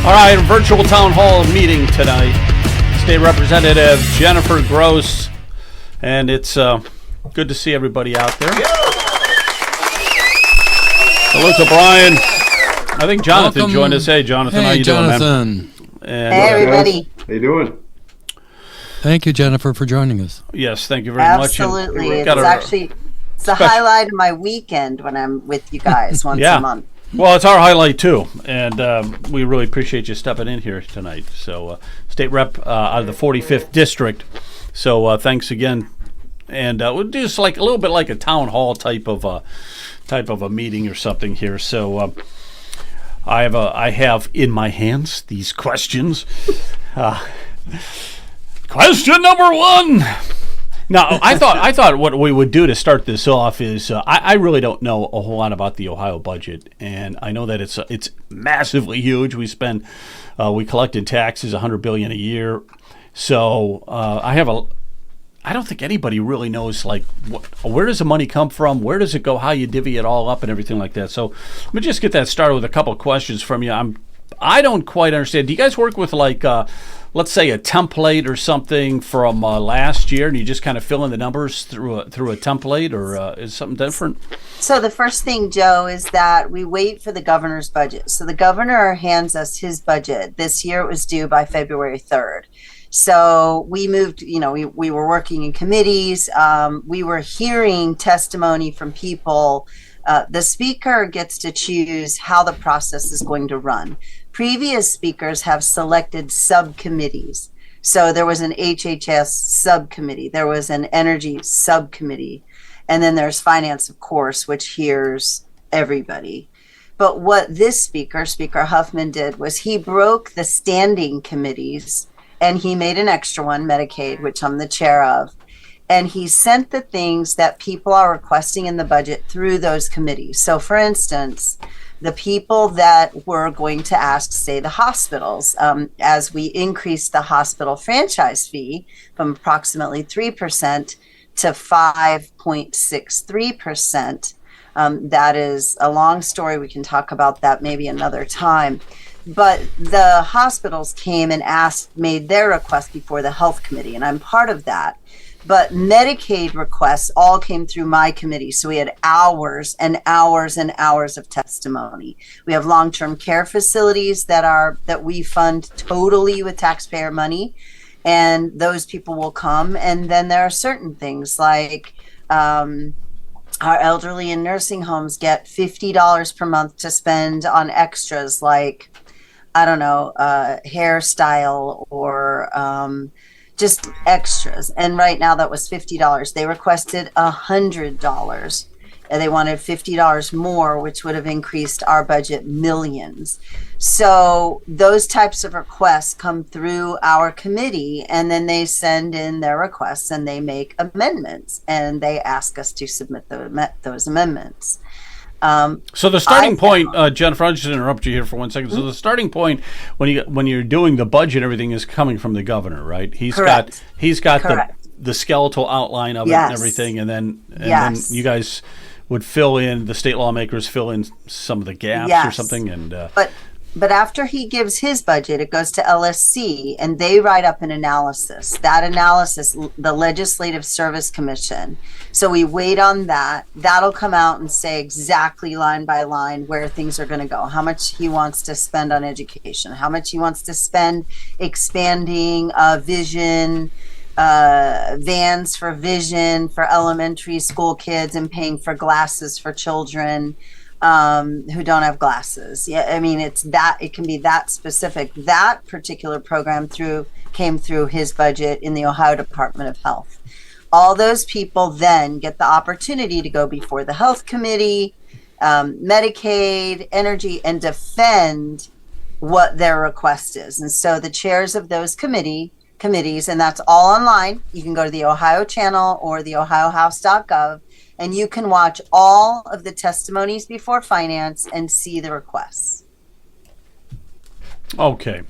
All right, virtual town hall meeting tonight. State Representative Jennifer Gross, and it's good to see everybody out there. Hello to Brian. I think Jonathan Welcome. joined us. Hey, Jonathan, how you Jonathan. doing, man? And, Hey, everybody. How you doing? Thank you, Jennifer, for joining us. yes, thank you very Absolutely. much. It's the highlight of my weekend when I'm with you guys once Yeah. a month. Well, it's our highlight too, and we really appreciate you stepping in here tonight. So, state rep out of the 45th district. So, thanks again. And we'll do just like a little bit like a town hall type of a meeting or something here. So, I have in my hands these questions. Question number one. Now, I thought what we would do to start this off is I really don't know a whole lot about the Ohio budget, and I know that it's massively huge. We collect in taxes $100 billion a year, so I don't think anybody really knows where does the money come from, where does it go, how you divvy it all up, and everything like that. So let me just get that started with a couple of questions from you. I don't quite understand. Do you guys work with let's say a template or something from last year, and you just kind of fill in the numbers through a template, or is something different? So the first thing, Joe, is that we wait for the governor's budget. So the governor hands us his budget. This year it was due by February 3rd. So we moved, we were working in committees. We were hearing testimony from people. The speaker gets to choose how the process is going to run. Previous speakers have selected subcommittees. So there was an HHS subcommittee, there was an energy subcommittee, and then there's finance, of course, which hears everybody. But what this speaker, Speaker Huffman, did was he broke the standing committees and he made an extra one, Medicaid, which I'm the chair of. And he sent the things that people are requesting in the budget through those committees. So for instance, the people that we're going to ask, say the hospitals, as we increase the hospital franchise fee from approximately 3% to 5.63%. That is a long story. We can talk about that maybe another time. But the hospitals came and made their request before the health committee, and I'm part of that. But Medicaid requests all came through my committee. So we had hours and hours and hours of testimony. We have long-term care facilities that we fund totally with taxpayer money, and those people will come. And then there are certain things like our elderly in nursing homes get $50 per month to spend on extras like, I don't know, hairstyle or just extras. And right now that was $50. They requested $100, and they wanted $50 more, which would have increased our budget millions. So those types of requests come through our committee, and then they send in their requests and they make amendments, and they ask us to submit those amendments. So the starting point, Jennifer, I'll just interrupt you here for 1 second. So the starting point when you're doing the budget and everything is coming from the governor, right? He's got the skeletal outline of it and everything, and then you guys would the state lawmakers fill in some of the gaps or something, and But after he gives his budget, it goes to LSC, and they write up an analysis. That analysis, the Legislative Service Commission. So we wait on that. That'll come out and say exactly line by line where things are going to go, how much he wants to spend on education, how much he wants to spend expanding vision, vans for vision for elementary school kids, and paying for glasses for children who don't have glasses. Yeah, I mean, it can be that specific. That particular program came through his budget in the Ohio Department of Health. All those people then get the opportunity to go before the health committee, Medicaid, energy, and defend what their request is. And so the chairs of those committees, and that's all online. You can go to the Ohio channel or the ohiohouse.gov, and you can watch all of the testimonies before finance and see the requests. Okay.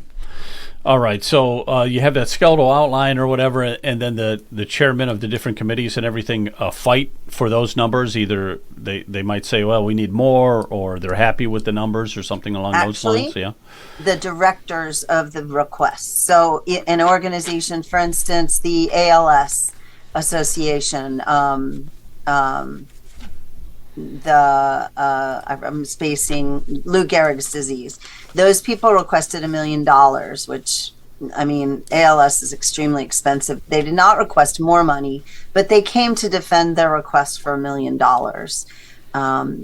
All right, so you have that skeletal outline or whatever, and then the chairman of the different committees and everything fight for those numbers. Either they might say, well, we need more, or they're happy with the numbers or something along those lines. Yeah. The directors of the requests. So an organization, for instance, the ALS Association, I'm spacing Lou Gehrig's disease. Those people requested $1 million, which, I mean, ALS is extremely expensive. They did not request more money, but they came to defend their request for $1 million.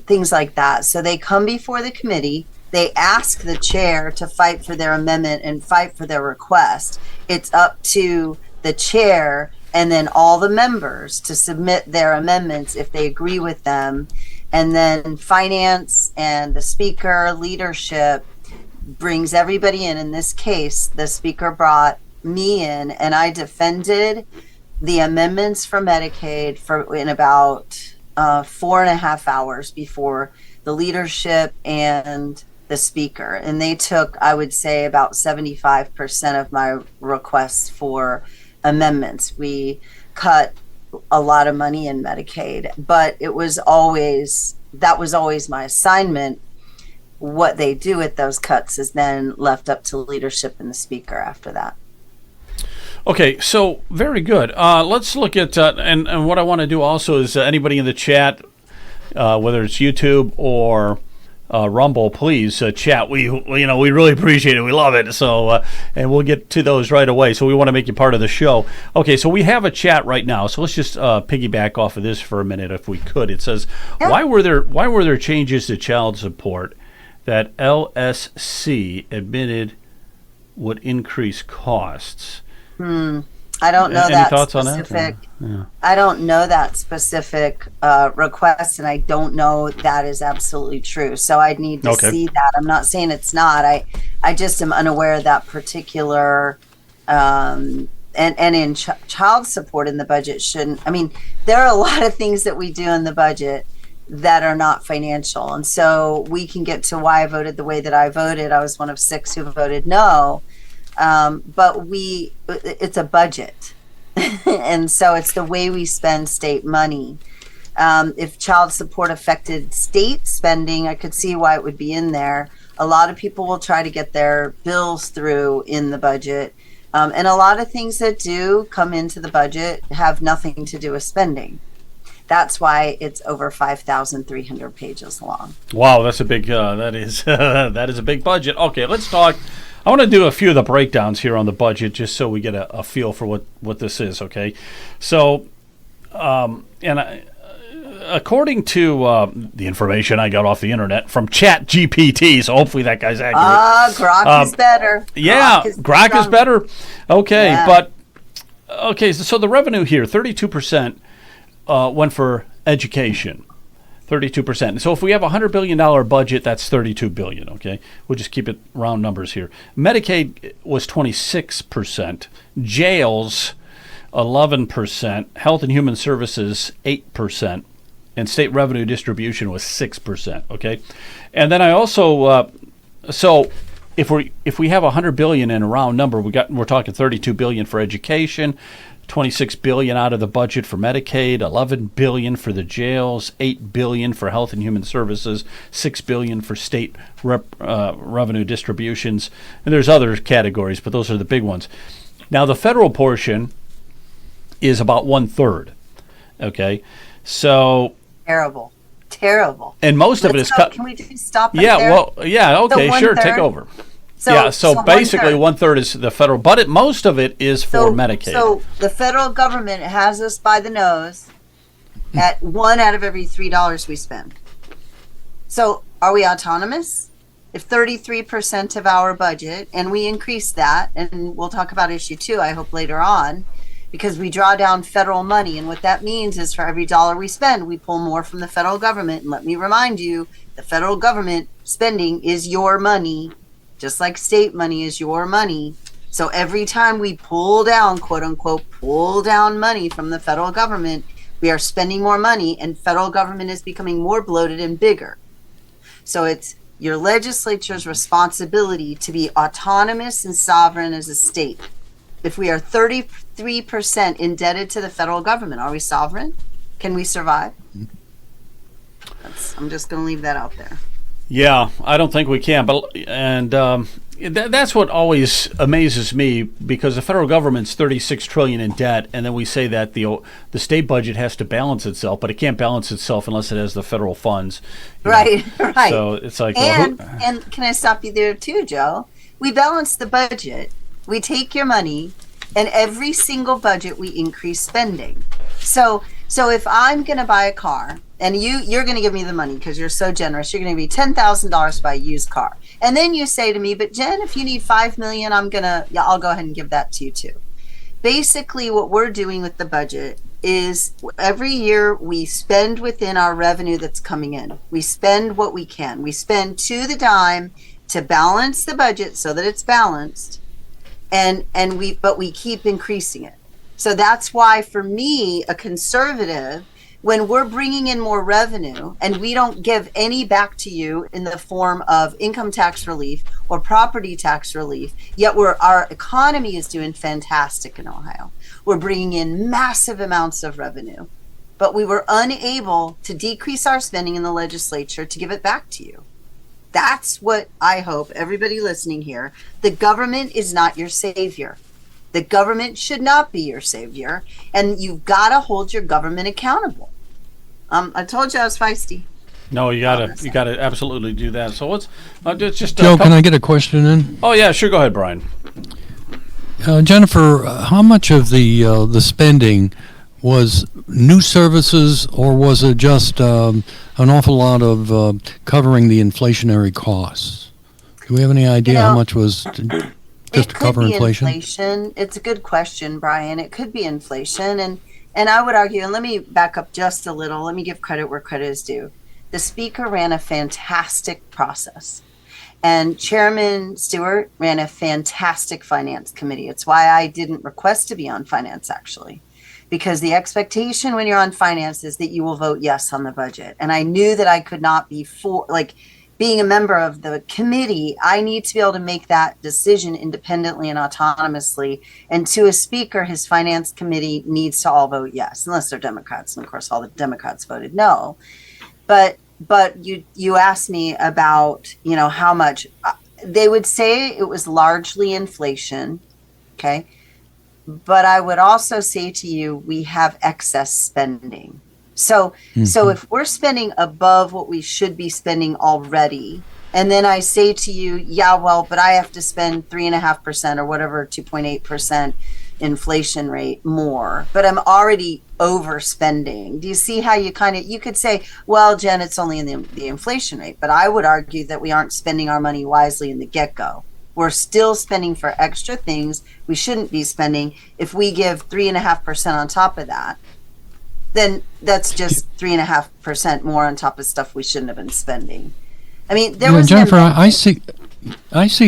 Things like that. So they come before the committee. They ask the chair to fight for their amendment and fight for their request. It's up to the chair and then all the members to submit their amendments if they agree with them. And then finance and the speaker, leadership, brings everybody in. In this case, the speaker brought me in, and I defended the amendments for Medicaid in about 4.5 hours before the leadership and the speaker. And they took, I would say, about 75% of my requests for amendments. We cut a lot of money in Medicaid, but that was always my assignment. What they do with those cuts is then left up to leadership and the speaker after that. Okay, so very good. Let's look at and what I want to do also is anybody in the chat, whether it's YouTube or Rumble, please chat. We really appreciate it. We love it. So and we'll get to those right away. So we want to make you part of the show. Okay, so we have a chat right now. So let's just piggyback off of this for a minute, if we could. It says, why were there changes to child support that LSC admitted would increase costs? I don't know Any that thoughts specific. On that? Yeah. I don't know that specific request, and I don't know that is absolutely true. So I'd need to see that. I'm not saying it's not. I just am unaware of that particular. And in child support in the budget shouldn't. I mean, there are a lot of things that we do in the budget that are not financial, and so we can get to why I voted the way that I voted. I was one of 6 who voted no. But it's a budget. And so it's the way we spend state money. If child support affected state spending, I could see why it would be in there. A lot of people will try to get their bills through in the budget. And a lot of things that do come into the budget have nothing to do with spending. That's why it's over 5,300 pages long. Wow, that's a big, that is a big budget. Okay, let's talk. I want to do a few of the breakdowns here on the budget just so we get a feel for what this is, okay? So, according to the information I got off the internet from Chat GPT, so hopefully that guy's accurate. Grok is better. Yeah, Grok is better. Okay, yeah. But, okay, so the revenue here, 32% went for education. 32%. So if we have a $100 billion budget, that's $32 billion, okay? We'll just keep it round numbers here. Medicaid was 26%. Jails, 11%. Health and Human Services, 8%. And state revenue distribution was 6%, okay? And then I also, so if we have $100 billion in a round number, we're talking $32 billion for education, $26 billion out of the budget for Medicaid, $11 billion for the jails, $8 billion for Health and Human Services, $6 billion for state revenue distributions, and there's other categories, but those are the big ones. Now the federal portion is about 1/3. Okay, so terrible, and most of it is cut. Can we just stop? Yeah, there? well, yeah, okay, sure, take over. So basically 1/3 is the federal, but most of it is for Medicaid. So the federal government has us by the nose at $1 out of every $3 we spend. So are we autonomous? If 33% of our budget, and we increase that, and we'll talk about issue 2, I hope later on, because we draw down federal money, and what that means is for every dollar we spend, we pull more from the federal government. And let me remind you, the federal government spending is your money, just like state money is your money. So every time we pull down, quote unquote, pull down money from the federal government, we are spending more money, and federal government is becoming more bloated and bigger. So it's your legislature's responsibility to be autonomous and sovereign as a state. If we are 33% indebted to the federal government, are we sovereign? Can we survive? I'm just going to leave that out there. Yeah, I don't think we can. That's what always amazes me, because the federal government's $36 trillion in debt, and then we say that the state budget has to balance itself, but it can't balance itself unless it has the federal funds. Right. So it's like, and can I stop you there too, Joe? We balance the budget. We take your money, and every single budget we increase spending. So if I'm going to buy a car, and you're going to give me the money because you're so generous, you're going to give me $10,000 to buy a used car. And then you say to me, but Jen, if you need $5 million, I'll go ahead and give that to you too. Basically, what we're doing with the budget is every year we spend within our revenue that's coming in. We spend what we can. We spend to the dime to balance the budget so that it's balanced, but we keep increasing it. So that's why, for me, a conservative, when we're bringing in more revenue and we don't give any back to you in the form of income tax relief or property tax relief, yet our economy is doing fantastic in Ohio. We're bringing in massive amounts of revenue, but we were unable to decrease our spending in the legislature to give it back to you. That's what I hope everybody listening here. The government is not your savior. The government should not be your savior, and you've got to hold your government accountable. I told you I was feisty. no, you gotta absolutely do that. So let's just Joe, can I get a question in? Oh yeah, sure. Go ahead, Brian. Jennifer, how much of the spending was new services, or was it just an awful lot of covering the inflationary costs? Do we have any idea how much was just to cover inflation? It's a good question, Brian. It could be inflation, and I would argue, and let me back up just a little. Let me give credit where credit is due. The speaker ran a fantastic process, and Chairman Stewart ran a fantastic finance committee. It's why I didn't request to be on finance, actually, because the expectation when you're on finance is that you will vote yes on the budget. And I knew that I could not be being a member of the committee, I need to be able to make that decision independently and autonomously. And to a speaker, his finance committee needs to all vote yes, unless they're Democrats. And of course, all the Democrats voted no. But you asked me about, how much. They would say it was largely inflation, okay? But I would also say to you, we have excess spending. So if we're spending above what we should be spending already, and then I say to you, yeah, well, but I have to spend 3.5% or whatever, 2.8% inflation rate more, but I'm already overspending. Do you see how you could say, well, Jen, it's only in the inflation rate, but I would argue that we aren't spending our money wisely in the get-go. We're still spending for extra things we shouldn't be spending. If we give 3.5% on top of that, then that's just 3.5% more on top of stuff we shouldn't have been spending. I mean, Jennifer, I see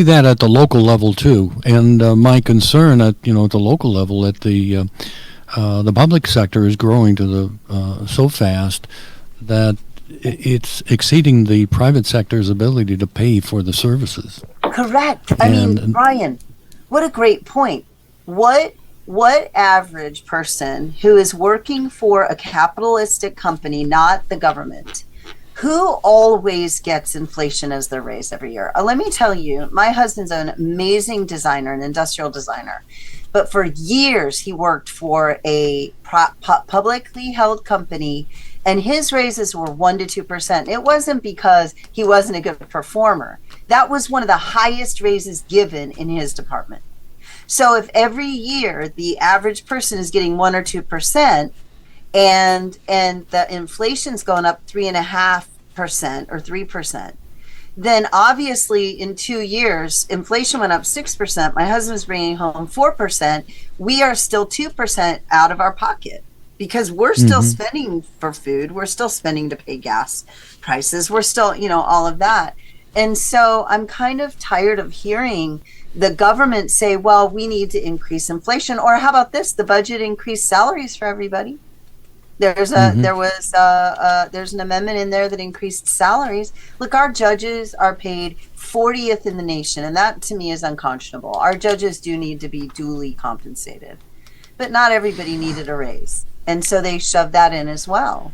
that at the local level too, and my concern at the local level, at the public sector is growing to so fast that it's exceeding the private sector's ability to pay for the services. Correct. I mean, Brian, what a great point. What average person who is working for a capitalistic company, not the government, who always gets inflation as their raise every year? Let me tell you, my husband's an amazing designer, an industrial designer. But for years, he worked for a publicly held company, and his raises were 1% to 2%. It wasn't because he wasn't a good performer. That was one of the highest raises given in his department. So if every year the average person is getting 1% or 2%, and the inflation's going up 3.5% or 3%, then obviously in 2 years, inflation went up 6%. My husband's bringing home 4%. We are still 2% out of our pocket because we're still spending for food. We're still spending to pay gas prices. We're still, all of that. And so I'm kind of tired of hearing the government say, well, we need to increase inflation. Or how about this? The budget increased salaries for everybody. There's Mm-hmm. there's an amendment in there that increased salaries. Look, our judges are paid 40th in the nation, and that to me is unconscionable. Our judges do need to be duly compensated, but not everybody needed a raise, and so they shoved that in as well.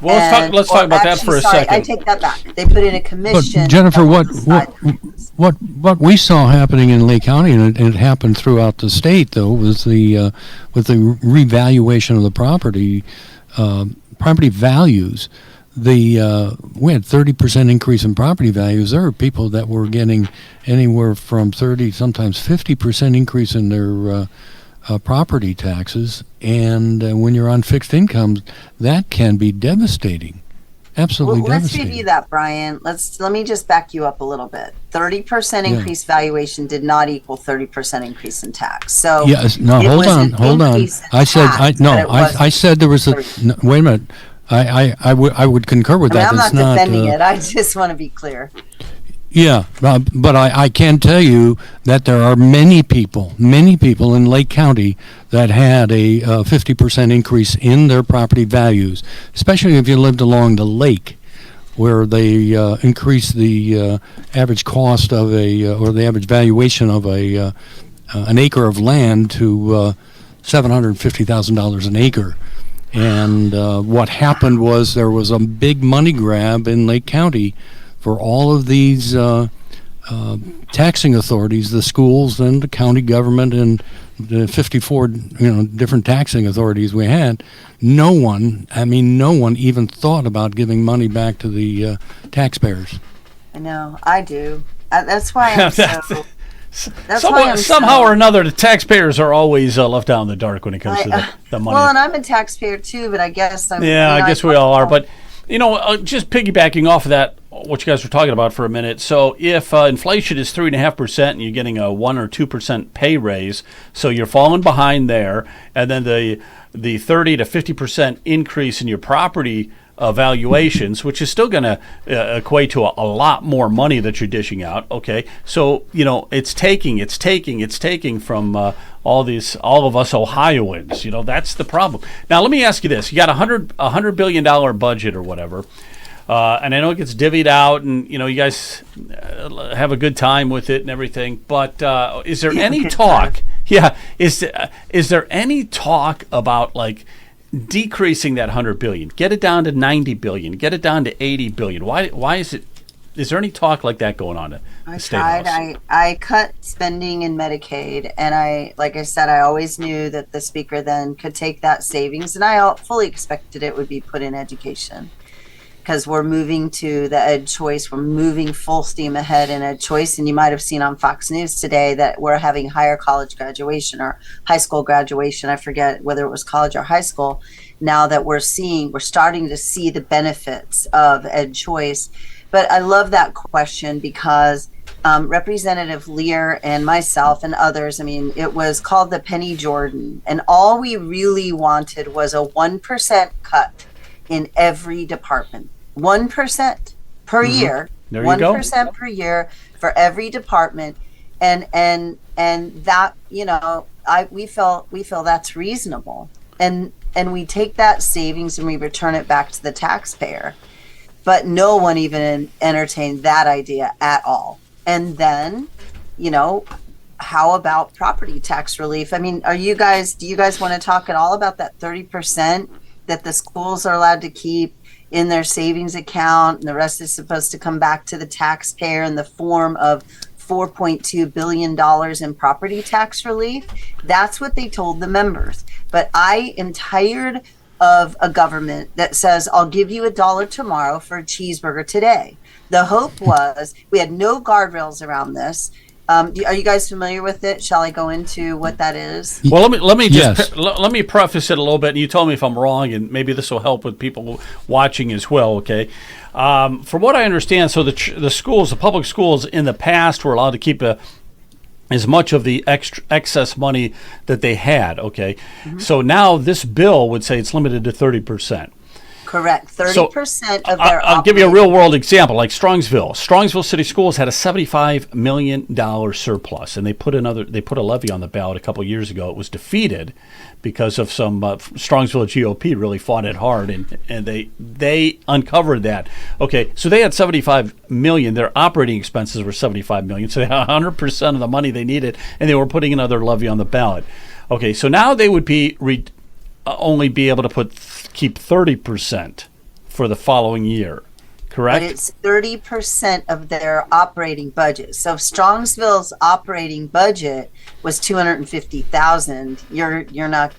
Well, let's talk about that for a second. I take that back. They put in a commission. But Jennifer, that what we saw happening in Lake County, and it happened throughout the state, though, was the with the revaluation of the property values. We had 30% increase in property values. There are people that were getting anywhere from 30, sometimes 50% increase in their property taxes, and when you're on fixed incomes, that can be devastating. Absolutely Let's devastating. review that, Brian. Let me just back you up a little bit. 30% increase valuation did not equal 30% increase in tax. So yes, no, hold on. I said there was a. No, wait a minute. I would concur with that. I'm not defending it. I just want to be clear. Yeah, but I can tell you that there are many people in Lake County that had a 50% increase in their property values, especially if you lived along the lake, where they increased the average cost of or the average valuation of an acre of land to $750,000 an acre. And what happened was there was a big money grab in Lake County for all of these taxing authorities, the schools and the county government and the 54 different taxing authorities we had. No one even thought about giving money back to the taxpayers. I know, I do. That's why I'm so... Somehow or another, the taxpayers are always left out in the dark when it comes to the money. Well, and I'm a taxpayer too, but I guess I'm... Yeah, I guess we all are. But, just piggybacking off of that, what you guys were talking about for a minute. So if inflation is 3.5% and you're getting a 1 or 2% pay raise, so you're falling behind there, and then the 30 to 50% increase in your property valuations, which is still going to equate to a lot more money that you're dishing out. Okay, so it's taking from all of us Ohioans. That's the problem. Now let me ask you this: you got $100 billion budget or whatever. And I know it gets divvied out, and you guys have a good time with it and everything. But is there any talk? Yeah, is there any talk about decreasing that $100 billion, get it down to $90 billion, get it down to $80 billion? Why is it? Is there any talk like that going on at the State House? I cut spending in Medicaid, and like I said, I always knew that the speaker then could take that savings, and I fully expected it would be put in education. Because we're moving to the Ed Choice. We're moving full steam ahead in Ed Choice. And you might have seen on Fox News today that we're having higher college graduation or high school graduation. I forget whether it was college or high school. Now that we're starting to see the benefits of Ed Choice. But I love that question because Representative Lear and myself and others, it was called the Penny Jordan. And all we really wanted was a 1% cut in every department. 1% per year. There you go. 1% per year for every department, and that we feel that's reasonable, and we take that savings and we return it back to the taxpayer. But no one even entertained that idea at all. And then, how about property tax relief? Do you guys want to talk at all about that 30% that the schools are allowed to keep in their savings account, and the rest is supposed to come back to the taxpayer in the form of $4.2 billion in property tax relief? That's what they told the members. But I am tired of a government that says, I'll give you $1 tomorrow for a cheeseburger today. The hope was we had no guardrails around this. Are you guys familiar with it? Shall I go into what that is? Well, let me preface it a little bit, and you tell me if I'm wrong, and maybe this will help with people watching as well. Okay, from what I understand, so the public schools in the past were allowed to keep as much of the excess money that they had. Okay, so now this bill would say it's limited to 30%. Correct. 30% of their I'll give you a real world example, like Strongsville. Strongsville City Schools had a $75 million surplus, and they put a levy on the ballot a couple of years ago. It was defeated because of some Strongsville GOP really fought it hard, and they uncovered that. Okay, so they had $75 million. Their operating expenses were $75 million, so they had 100% of the money they needed, and they were putting another levy on the ballot. Okay, so now they would be only be able to keep 30% for the following year, correct? But it's 30% of their operating budget. So if Strongsville's operating budget was $250,000,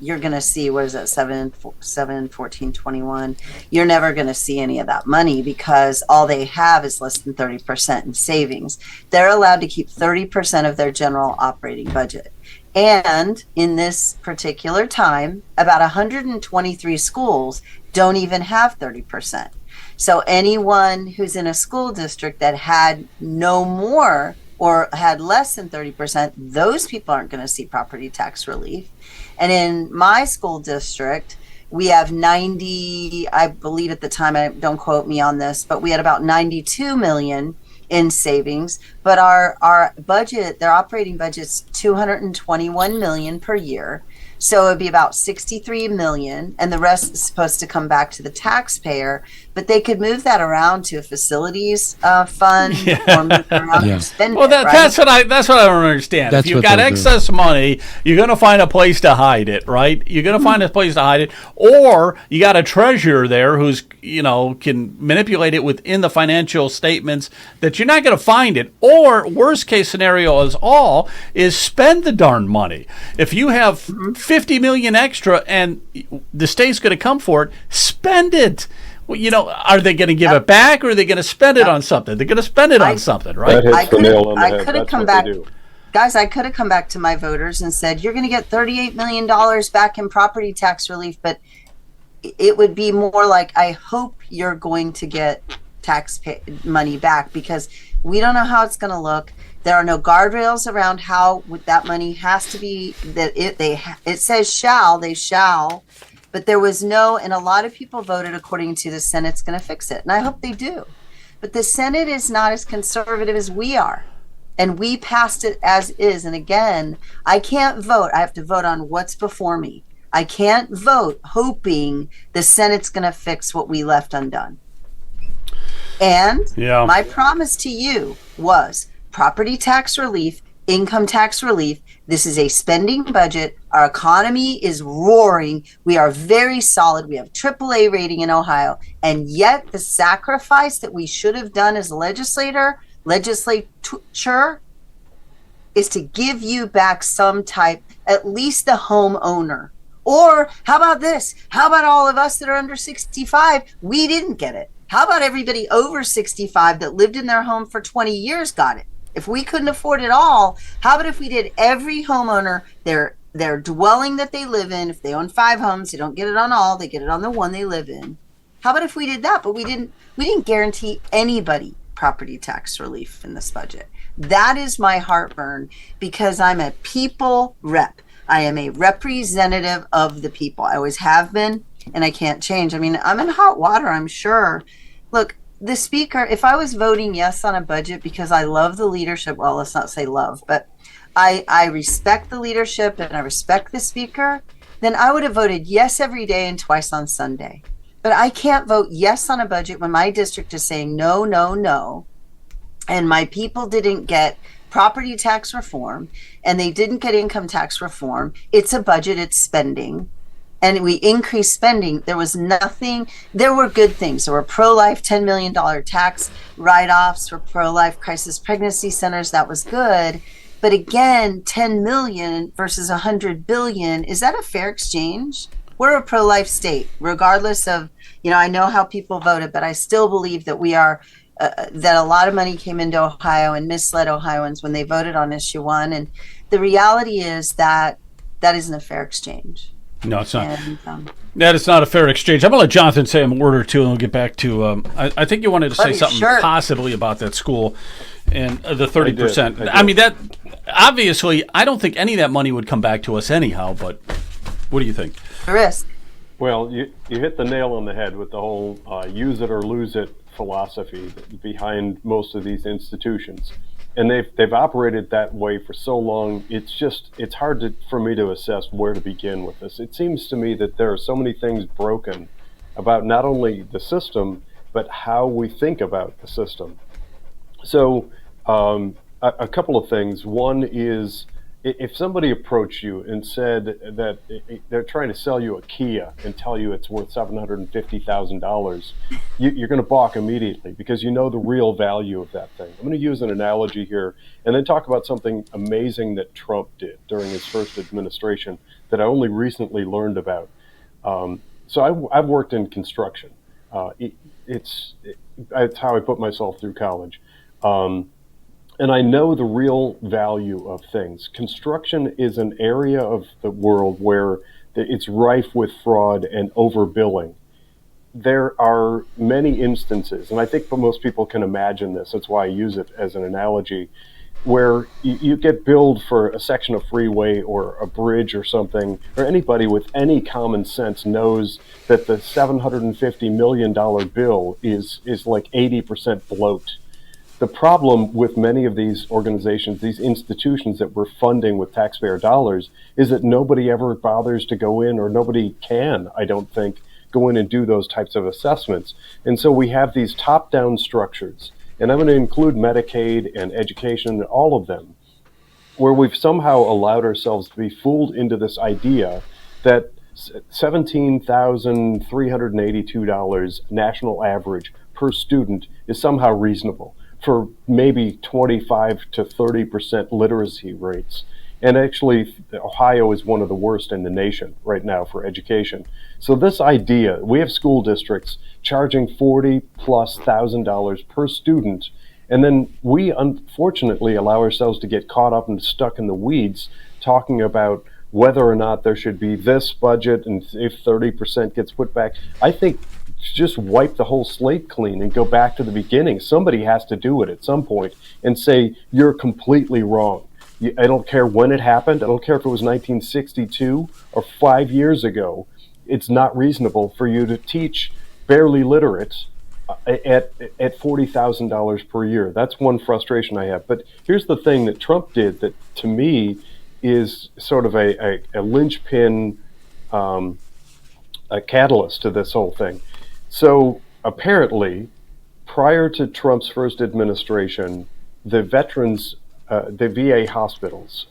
you're going to see, what is that, 14, 21? You're never going to see any of that money because all they have is less than 30% in savings. They're allowed to keep 30% of their general operating budget. And in this particular time, about 123 schools don't even have 30%. So anyone who's in a school district that had no more or had less than 30%, those people aren't going to see property tax relief. And in my school district, we have 90, I believe at the time, don't quote me on this, but we had about 92 million in savings, but our budget, their operating budget's 221 million per year. So it'd be about 63 million, and the rest is supposed to come back to the taxpayer. But they could move that around to a facilities fund or move it around to spend well, it, right? that's what I don't understand. That's if you've what got they'll excess money, you're going to find a place to hide it, right? You're going to find a place to hide it, or you got a treasurer there who's can manipulate it within the financial statements that you're not going to find it. Or worst case scenario is spend the darn money. If you have 50 million extra and the state's going to come for it, spend it. Well, are they going to give it back, or are they going to spend it on something? They're going to spend it on something, right? That hits the nail on the head. I could have come back, guys. I could have come back to my voters and said, "You're going to get $38 million back in property tax relief," but it would be more like, "I hope you're going to get money back," because we don't know how it's going to look. There are no guardrails around how that money has to be. That it says they shall. But there was and a lot of people voted according to the Senate's going to fix it. And I hope they do. But the Senate is not as conservative as we are. And we passed it as is. And again, I can't vote. I have to vote on what's before me. I can't vote hoping the Senate's going to fix what we left undone. And my promise to you was property tax relief, income tax relief. This is a spending budget. Our economy is roaring. We are very solid. We have AAA rating in Ohio. And yet the sacrifice that we should have done as a legislature is to give you back some type, at least the homeowner. Or how about this? How about all of us that are under 65? We didn't get it. How about everybody over 65 that lived in their home for 20 years got it? If we couldn't afford it all, how about if we did every homeowner, their dwelling that they live in, if they own 5 homes, they don't get it on all, they get it on the one they live in. How about if we did that? But we didn't guarantee anybody property tax relief in this budget. That is my heartburn, because I'm a people rep. I am a representative of the people. I always have been, and I can't change. I mean, I'm in hot water, I'm sure. Look, the speaker, if I was voting yes on a budget because I love the leadership, well, let's not say love, but I respect the leadership and I respect the speaker, then I would have voted yes every day and twice on Sunday. But I can't vote yes on a budget when my district is saying no, no, no, and my people didn't get property tax reform and they didn't get income tax reform. It's a budget, it's spending. And we increased spending. There was nothing. There were good things. There were pro-life $10 million tax write-offs for pro-life crisis pregnancy centers. That was good. But again, 10 million versus 100 billion. Is that a fair exchange? We're a pro-life state, regardless of, I know how people voted, but I still believe that we are, that a lot of money came into Ohio and misled Ohioans when they voted on issue 1. And the reality is that isn't a fair exchange. No, it's not. That is not a fair exchange. I'm going to let Jonathan say a word or two, and we'll get back to. I think you wanted to say something possibly about that school and the 30%. I mean, that obviously, I don't think any of that money would come back to us anyhow. But what do you think? The risk. Well, you hit the nail on the head with the whole use it or lose it philosophy behind most of these institutions. And they've operated that way for so long. It's hard for me to assess where to begin with this. It seems to me that there are so many things broken about not only the system, but how we think about the system. So, a couple of things. One is if somebody approached you and said that they're trying to sell you a Kia and tell you it's worth $750,000, you're going to balk immediately because you know the real value of that thing. I'm going to use an analogy here and then talk about something amazing that Trump did during his first administration that I only recently learned about. So I've worked in construction. It's how I put myself through college. And I know the real value of things. Construction is an area of the world where it's rife with fraud and overbilling. There are many instances, and I think most people can imagine this, that's why I use it as an analogy, where you get billed for a section of freeway or a bridge or something, or anybody with any common sense knows that the $750 million bill is like 80% bloat. The problem with many of these organizations, these institutions that we're funding with taxpayer dollars, is that nobody ever bothers to go in, or nobody can, I don't think, go in and do those types of assessments. And so we have these top-down structures, and I'm going to include Medicaid and education and all of them, where we've somehow allowed ourselves to be fooled into this idea that $17,382 national average per student is somehow reasonable for maybe 25 to 30% literacy rates. And actually, Ohio is one of the worst in the nation right now for education. So this idea, we have school districts charging $40,000+ per student, and then we unfortunately allow ourselves to get caught up and stuck in the weeds talking about whether or not there should be this budget and if 30% gets put back. I think just wipe the whole slate clean and go back to the beginning. Somebody has to do it at some point and say, you're completely wrong. I don't care when it happened. I don't care if it was 1962 or 5 years ago. It's not reasonable for you to teach barely literates at $40,000 per year. That's one frustration I have. But here's the thing that Trump did that to me is sort of a linchpin, a catalyst to this whole thing. So apparently, prior to Trump's first administration, the veterans, the VA hospitals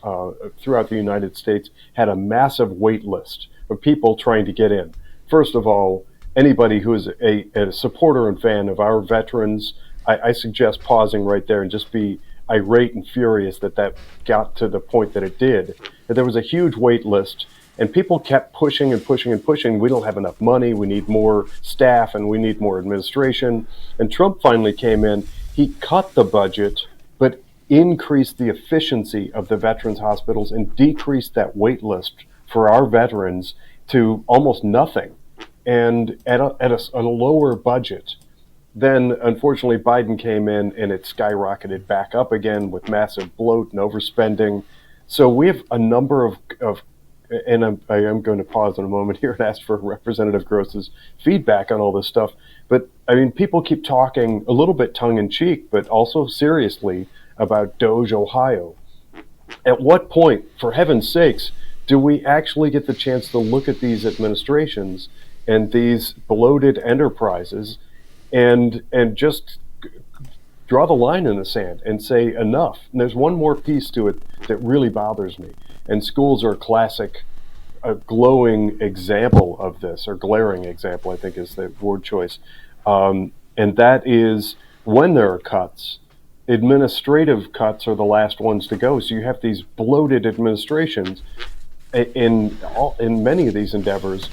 throughout the United States had a massive wait list of people trying to get in. First of all, anybody who is a supporter and fan of our veterans, I suggest pausing right there and just be irate and furious that got to the point that it did. That there was a huge wait list. And people kept pushing and pushing and pushing. We don't have enough money. We need more staff and we need more administration. And Trump finally came in. He cut the budget, but increased the efficiency of the veterans hospitals and decreased that wait list for our veterans to almost nothing, and at a lower budget. Then, unfortunately, Biden came in and it skyrocketed back up again with massive bloat and overspending. So we have a number of and I am going to pause in a moment here and ask for Representative Gross's feedback on all this stuff. But I mean, people keep talking a little bit tongue in cheek, but also seriously about Doge Ohio. At what point, for heaven's sakes, do we actually get the chance to look at these administrations and these bloated enterprises and just draw the line in the sand and say enough? And there's one more piece to it that really bothers me. And schools are a glowing example of this, or glaring example, I think is the word choice. And that is when there are cuts, administrative cuts are the last ones to go. So you have these bloated administrations in many of these endeavors.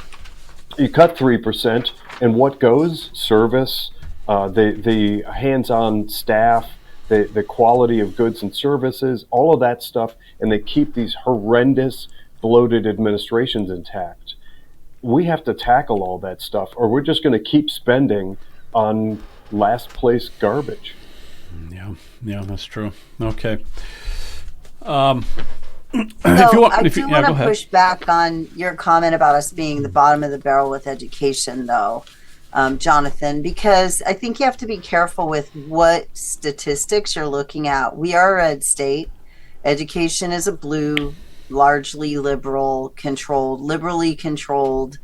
You cut 3%, and what goes? Service, the hands-on staff, the quality of goods and services, all of that stuff, and they keep these horrendous, bloated administrations intact. We have to tackle all that stuff, or we're just going to keep spending on last place garbage. Yeah, that's true. Okay. So I do yeah, want go to ahead. push back on your comment about us being the bottom of the barrel with education, though, Jonathan, because I think you have to be careful with what statistics you're looking at. We are a red state. Education is a blue, largely liberally controlled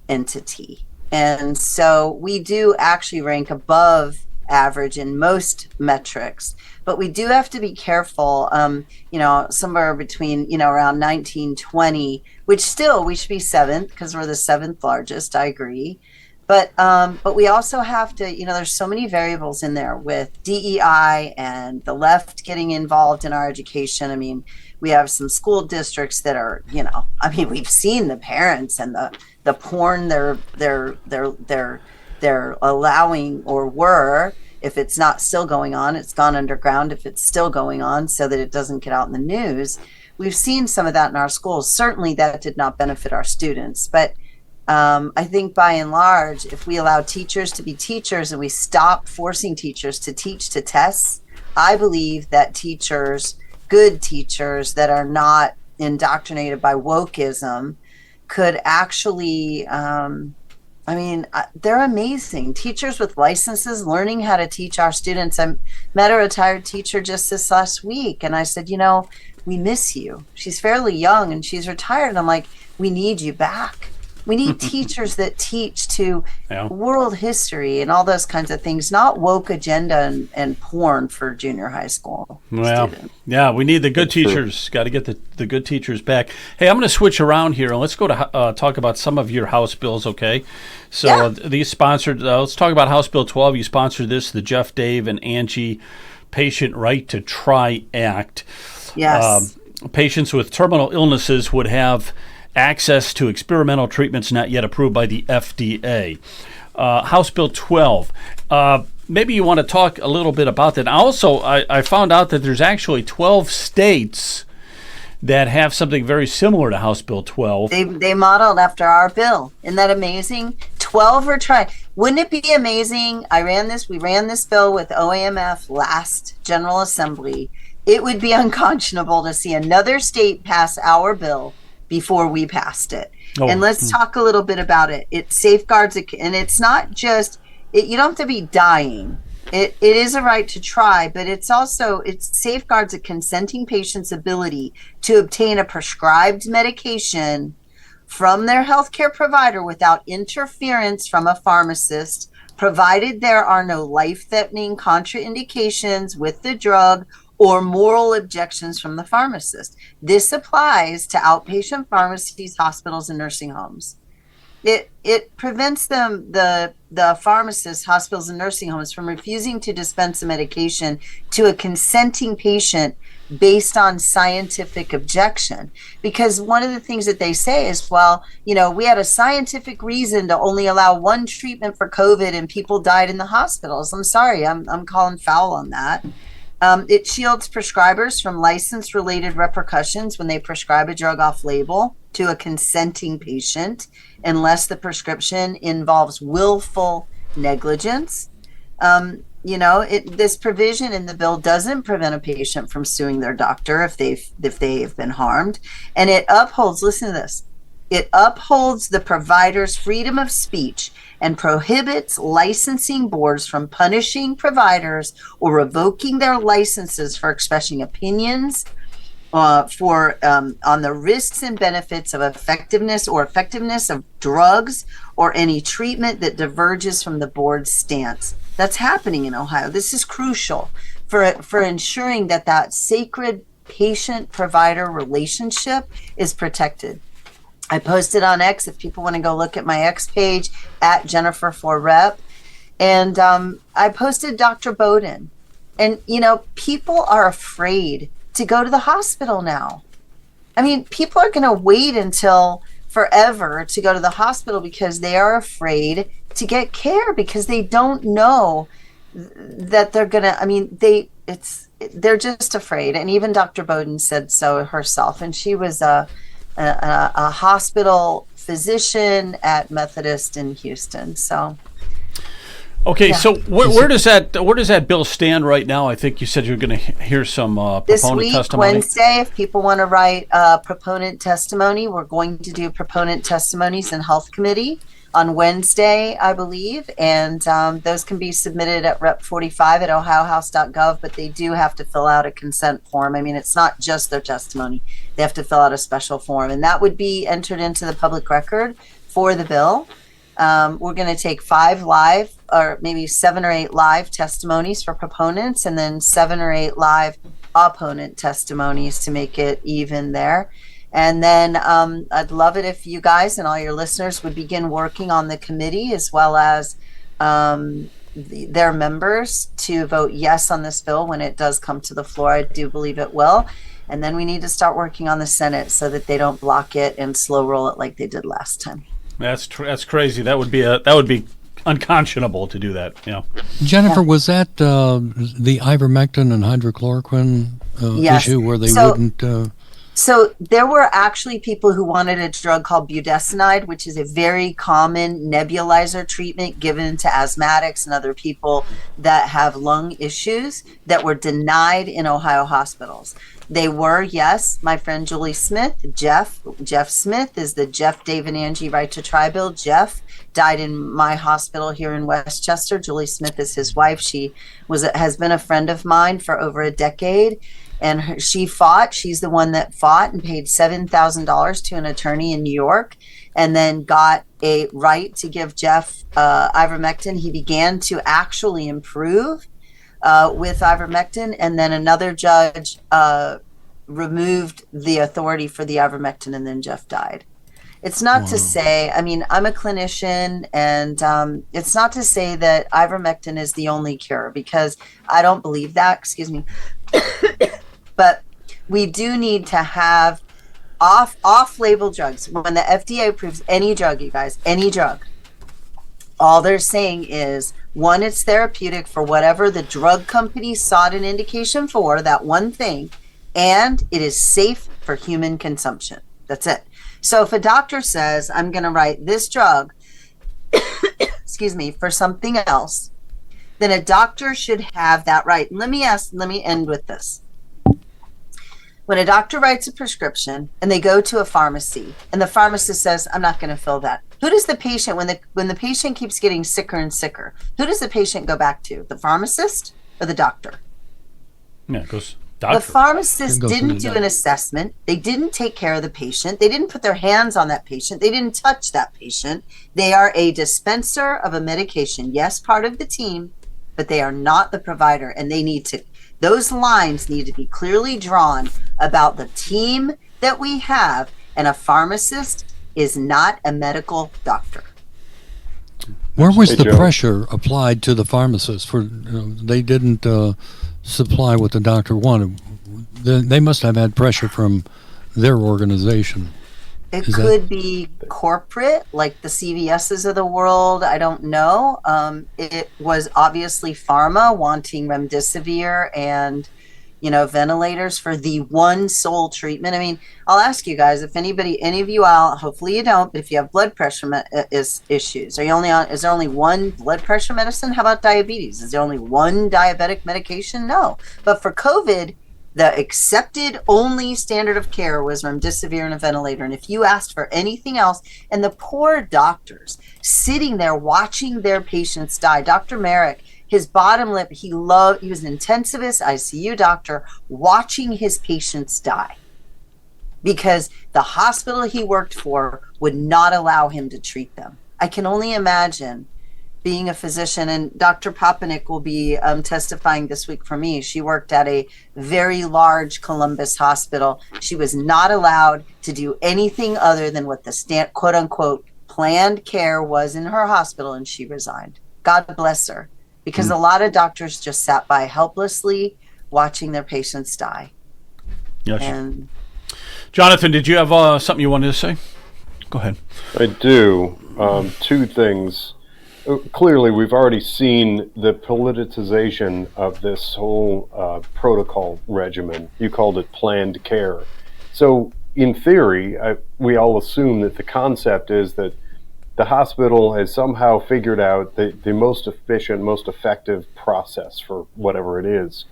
entity. And so we do actually rank above average in most metrics, but we do have to be careful. Somewhere between, around 1920, which still we should be seventh because we're the seventh largest. I agree. But we also have to, there's so many variables in there with DEI and the left getting involved in our education. I mean, we have some school districts that are, we've seen the parents and the porn they're allowing, or were. If it's not still going on, it's gone underground. If it's still going on, so that it doesn't get out in the news. We've seen some of that in our schools. Certainly that did not benefit our students, but I think by and large, if we allow teachers to be teachers and we stop forcing teachers to teach to tests, I believe that good teachers that are not indoctrinated by wokeism could actually, they're amazing. Teachers with licenses learning how to teach our students. I met a retired teacher just this last week, and I said, we miss you. She's fairly young and she's retired. And I'm like, we need you back. We need teachers that teach to world history and all those kinds of things, not woke agenda and porn for junior high school students. Yeah, we need the good teachers. Got to get the good teachers back. Hey, I'm going to switch around here and let's go to talk about some of your House bills, okay? So these sponsored, let's talk about House Bill 12. You sponsored this, the Jeff, Dave, and Angie Patient Right to Try Act. Yes. Patients with terminal illnesses would have access to experimental treatments not yet approved by the FDA. House Bill 12. Maybe you want to talk a little bit about that. Also, I found out that there's actually 12 states that have something very similar to House Bill 12. They modeled after our bill. Isn't that amazing? 12 are trying. Wouldn't it be amazing? We ran this bill with OAMF last General Assembly. It would be unconscionable to see another state pass our bill before we passed it. And let's talk a little bit about it. It safeguards it, and it's not just you don't have to be dying. It is a right to try, but it safeguards a consenting patient's ability to obtain a prescribed medication from their healthcare provider without interference from a pharmacist, provided there are no life-threatening contraindications with the drug or moral objections from the pharmacist. This applies to outpatient pharmacies, hospitals, and nursing homes. It prevents the pharmacists, hospitals, and nursing homes from refusing to dispense a medication to a consenting patient based on scientific objection. Because one of the things that they say is, we had a scientific reason to only allow one treatment for COVID and people died in the hospitals. I'm sorry, I'm calling foul on that. It shields prescribers from license-related repercussions when they prescribe a drug off-label to a consenting patient, unless the prescription involves willful negligence. This provision in the bill doesn't prevent a patient from suing their doctor if they have been harmed, and it upholds. Listen to this. It upholds the provider's freedom of speech and prohibits licensing boards from punishing providers or revoking their licenses for expressing opinions on the risks and benefits of effectiveness of drugs or any treatment that diverges from the board's stance. That's happening in Ohio. This is crucial for ensuring that sacred patient-provider relationship is protected. I posted on X, if people want to go look at my X page, at Jennifer4Rep. And I posted Dr. Bowden. And, people are afraid to go to the hospital now. I mean, people are going to wait until forever to go to the hospital because they are afraid to get care, because they don't know that they're going to, they're just afraid. And even Dr. Bowden said so herself. And she was a hospital physician at Methodist in Houston. So Okay, Yeah. so where does that bill stand right now? I think you said you're going to hear some This proponent week, testimony. Wednesday, if people want to write proponent testimony, we're going to do proponent testimonies in Health Committee on Wednesday, I believe. And those can be submitted at Rep 45 at ohiohouse.gov, but they do have to fill out a consent form. I mean, it's not just their testimony. They have to fill out a special form, and that would be entered into the public record for the bill. We're going to take 5 live, or maybe 7 or 8 live testimonies for proponents, and then 7 or 8 live opponent testimonies to make it even there. And then I'd love it if you guys and all your listeners would begin working on the committee, as well as their members, to vote yes on this bill when it does come to the floor. I do believe it will. And then we need to start working on the Senate so that they don't block it and slow roll it like they did last time. That's crazy. That would be unconscionable to do that. Jennifer, was that the ivermectin and hydrochloroquine Yes. issue where they So- wouldn't? So there were actually people who wanted a drug called budesonide, which is a very common nebulizer treatment given to asthmatics and other people that have lung issues, that were denied in Ohio hospitals. They were, yes, my friend Julie Smith, Jeff Smith is the Jeff, Dave, and Angie Right to Try bill. Jeff died in my hospital here in Westchester. Julie Smith is his wife. She has been a friend of mine for over a decade. And she's the one that fought and paid $7,000 to an attorney in New York, and then got a right to give Jeff ivermectin. He began to actually improve with ivermectin, and then another judge removed the authority for the ivermectin, and then Jeff died. It's not to say, I mean, I'm a clinician, and it's not to say that ivermectin is the only cure, because I don't believe that, excuse me. But we do need to have off-label drugs. When the FDA approves any drug, you guys, any drug, all they're saying is, one, it's therapeutic for whatever the drug company sought an indication for, that one thing, and it is safe for human consumption. That's it. So if a doctor says, I'm going to write this drug, excuse me, for something else, then a doctor should have that right. And let me end with this. When a doctor writes a prescription and they go to a pharmacy and the pharmacist says, I'm not going to fill that, who does the patient, when the patient keeps getting sicker and sicker, who does the patient go back to? The pharmacist or the doctor? Yeah, it goes doctor. The pharmacist It goes to didn't the do doctor. an assessment. They didn't take care of the patient. They didn't put their hands on that patient. They didn't touch that patient. They are a dispenser of a medication. Yes, part of the team, but they are not the provider, and those lines need to be clearly drawn about the team that we have, and a pharmacist is not a medical doctor. Where was Hey, the Joe. pressure applied to the pharmacists for they didn't supply what the doctor wanted? They must have had pressure from their organization. It Is that- could be corporate, like the CVS's of the world. I don't know. It was obviously pharma wanting remdesivir and, ventilators for the one sole treatment. I mean, I'll ask you guys, if any of you out, hopefully you don't, but if you have blood pressure issues, is there only one blood pressure medicine? How about diabetes? Is there only one diabetic medication? No. But for COVID, the accepted only standard of care was remdesivir and a ventilator. And if you asked for anything else, and the poor doctors sitting there watching their patients die, Dr. Merrick, his bottom lip, he was an intensivist ICU doctor watching his patients die because the hospital he worked for would not allow him to treat them. I can only imagine being a physician, and Dr. Papanik will be testifying this week for me. She worked at a very large Columbus hospital. She was not allowed to do anything other than what the quote unquote planned care was in her hospital, and she resigned. God bless her, because a lot of doctors just sat by helplessly watching their patients die. Yes. And Jonathan, did you have something you wanted to say? Go ahead. I do. 2 things. Clearly, we've already seen the politicization of this whole protocol regimen. You called it planned care. So, in theory, we all assume that the concept is that the hospital has somehow figured out the most efficient, most effective process for whatever it is.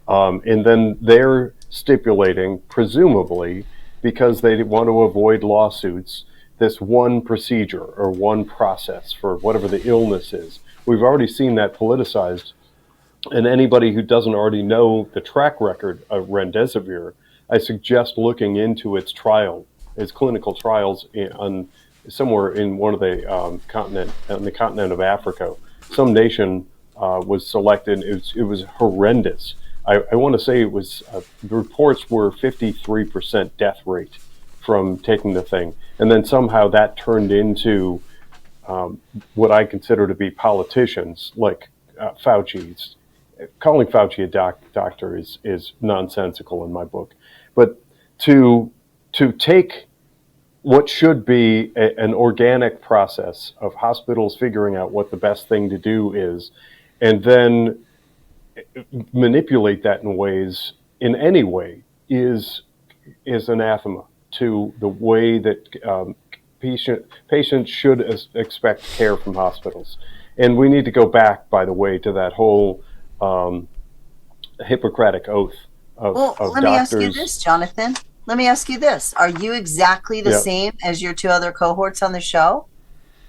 And then they're stipulating, presumably, because they want to avoid lawsuits, this one procedure or one process for whatever the illness is. We've already seen that politicized. And anybody who doesn't already know the track record of remdesivir, I suggest looking into its clinical trials somewhere in one of the on the continent of Africa. Some nation was selected. It was horrendous. I want to say the reports were 53% death rate from taking the thing, and then somehow that turned into what I consider to be politicians like Fauci. Calling Fauci a doctor is nonsensical in my book, but to take what should be an organic process of hospitals figuring out what the best thing to do is, and then manipulate that in any way is anathema to the way that patients should expect care from hospitals. And we need to go back, by the way, to that whole Hippocratic oath of let doctors. me ask you this, Jonathan. Let me ask you this. Are you exactly the same as your two other cohorts on the show?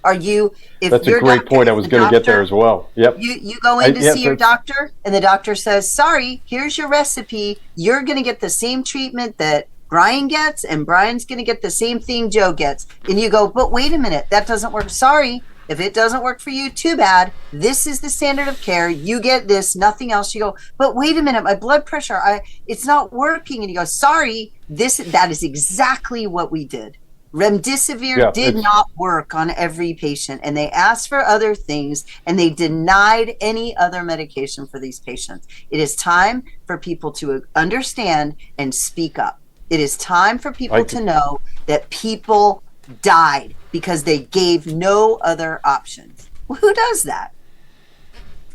Are you? If That's a great point. I was going to get there as well. Yep. You go in to see your doctor, and the doctor says, sorry, here's your recipe. You're going to get the same treatment that Brian gets, and Brian's going to get the same thing Joe gets. And you go, but wait a minute, that doesn't work. Sorry. If it doesn't work for you, too bad. This is the standard of care. You get this, nothing else. You go, but wait a minute, my blood pressure, it's not working. And you go, sorry, that is exactly what we did. Remdesivir did not work on every patient, and they asked for other things, and they denied any other medication for these patients. It is time for people to understand and speak up. It is time for people to know that people died because they gave no other options. Well, who does that?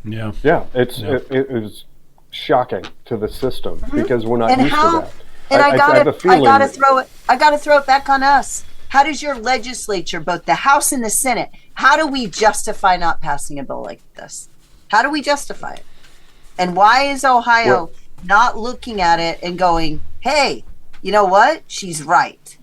Yeah. It is shocking to the system because we're not used to that. And I gotta throw it back on us. How does your legislature, both the House and the Senate, how do we justify not passing a bill like this? How do we justify it? And why is Ohio not looking at it and going, hey, you know what? She's right.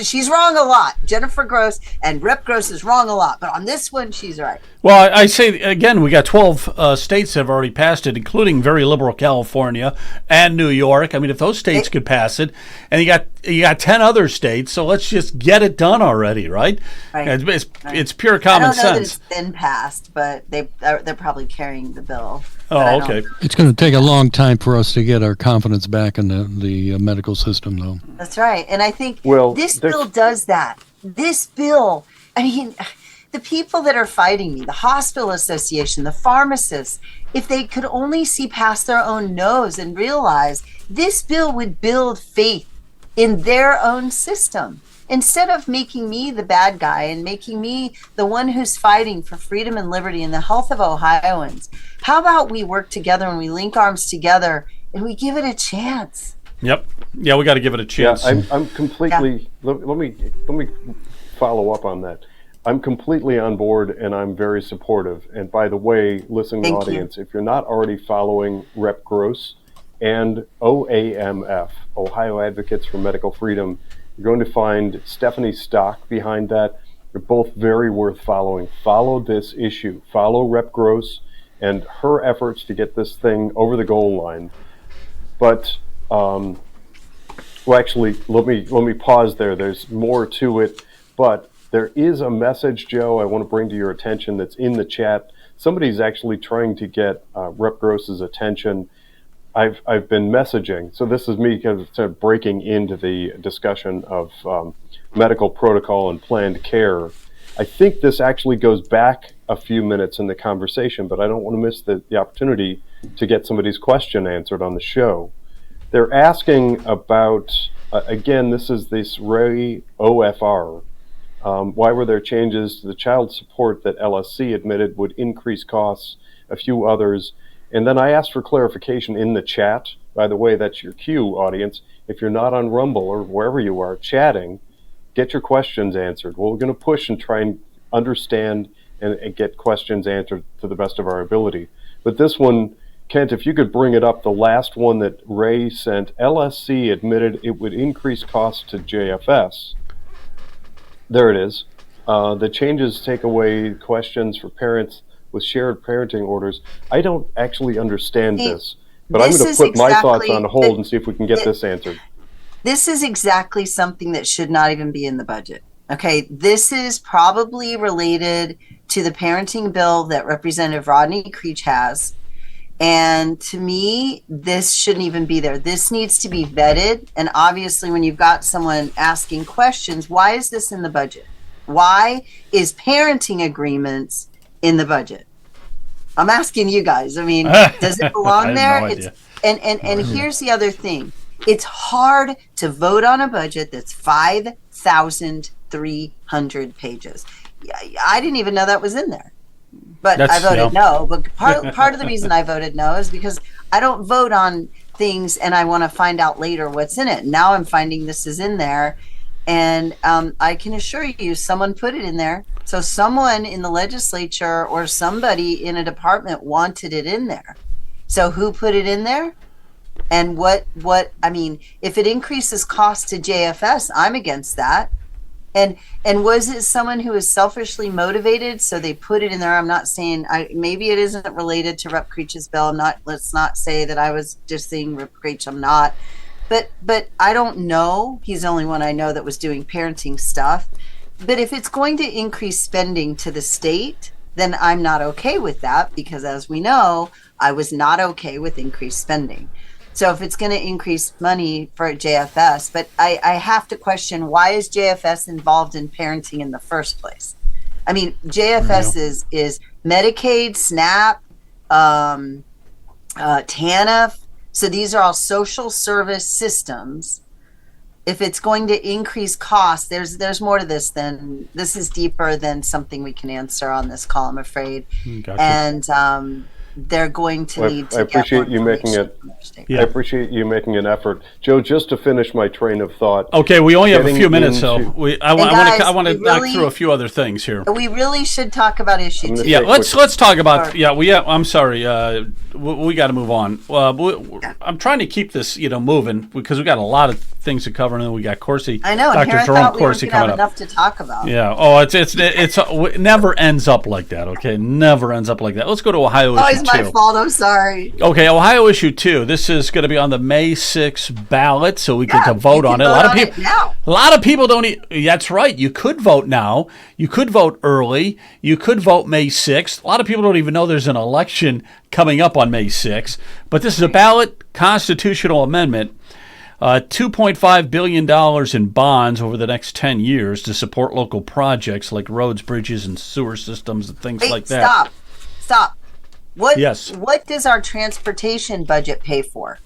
She's wrong a lot. Jennifer Gross and Rep Gross is wrong a lot, but on this one, she's right. Well, I say again, we got 12 states that have already passed it, including very liberal California and New York. I mean, if those states could pass it, and you got 10 other states, so let's just get it done already, right? It's pure common sense. I don't know that it's been passed, but they're probably carrying the bill. Oh, okay. It's going to take a long time for us to get our confidence back in the medical system, though. That's right. And I think this bill does that. This bill, I mean, the people that are fighting me, the hospital association, the pharmacists, if they could only see past their own nose and realize this bill would build faith in their own system. Instead of making me the bad guy and making me the one who's fighting for freedom and liberty and the health of Ohioans, how about we work together and we link arms together and we give it a chance? Yep. Yeah, we got to give it a chance. Yeah, I'm completely. Yeah. Let me follow up on that. I'm completely on board and I'm very supportive. And by the way, listening audience, if you're not already following Rep Gross and OAMF, Ohio Advocates for Medical Freedom, you're going to find Stephanie Stock behind that. They're both very worth following. Follow this issue. Follow Rep Gross and her efforts to get this thing over the goal line. But actually, let me pause there. There's more to it, but there is a message, Joe, I want to bring to your attention that's in the chat. Somebody's actually trying to get Rep Gross's attention. I've been messaging, so this is me kind of breaking into the discussion of medical protocol and planned care. I think this actually goes back a few minutes in the conversation, but I don't want to miss the opportunity to get somebody's question answered on the show. They're asking about, again, this is this Ray OFR. Why were there changes to the child support that LSC admitted would increase costs, a few others? And then I asked for clarification in the chat. By the way, that's your cue, audience. If you're not on Rumble or wherever you are chatting, get your questions answered. We're going to push and try and understand and get questions answered to the best of our ability. But this one, Kent, if you could bring it up, the last one that Ray sent, LSC admitted it would increase costs to JFS. There it is. The changes take away questions for parents with shared parenting orders. I don't actually understand this, but I'm going to put my thoughts on hold and see if we can get this answered. This is exactly something that should not even be in the budget. Okay, this is probably related to the parenting bill that Representative Rodney Creech has. And to me, this shouldn't even be there. This needs to be vetted. And obviously, when you've got someone asking questions, why is this in the budget? Why is parenting agreements in the budget? I'm asking you guys. I mean, does it belong there? No idea. And here's the other thing. It's hard to vote on a budget that's 5,300 pages. I didn't even know that was in there. But I voted no. But part of the reason I voted no is because I don't vote on things and I want to find out later what's in it. Now I'm finding this is in there. And I can assure you someone put it in there. So someone in the legislature or somebody in a department wanted it in there. So who put it in there? And what I mean, if it increases cost to JFS, I'm against that. And was it someone who was selfishly motivated? So they put it in there. I'm not saying maybe it isn't related to Rep. Creech's bill. Let's not say that I was just saying Rep. Creech. I'm not. But I don't know. He's the only one I know that was doing parenting stuff. But if it's going to increase spending to the state, then I'm not okay with that because, as we know, I was not okay with increased spending. So if it's going to increase money for JFS, but I have to question, why is JFS involved in parenting in the first place? I mean, JFS is Medicaid, SNAP, TANF. So these are all social service systems. If it's going to increase costs, there's more to this than this is deeper than something we can answer on this call, I'm afraid. Gotcha. And they're going to need to. I appreciate you making it. I appreciate you making an effort, Joe. Just to finish my train of thought. Okay, we only have a few minutes, so I want to knock through a few other things here. We really should talk about issue 2. Yeah, let's talk about. I'm sorry. We got to move on. I'm trying to keep this moving because we got a lot of things to cover, and then we got Corsi. I know. Dr. Jerome Corsi coming up. Enough to talk about. Yeah. Oh, it never ends up like that. Okay, never ends up like that. Let's go to Ohio issue 2. It's my fault. I'm sorry. Okay, Ohio issue 2. This is going to be on the May 6th ballot, so we get to vote on it. A lot of people don't. That's right. You could vote now. You could vote early. You could vote May 6th. A lot of people don't even know there's an election coming up on May 6th. But this is a ballot constitutional amendment. $2.5 billion in bonds over the next 10 years to support local projects like roads, bridges, and sewer systems and things like that. Stop. What does our transportation budget pay for?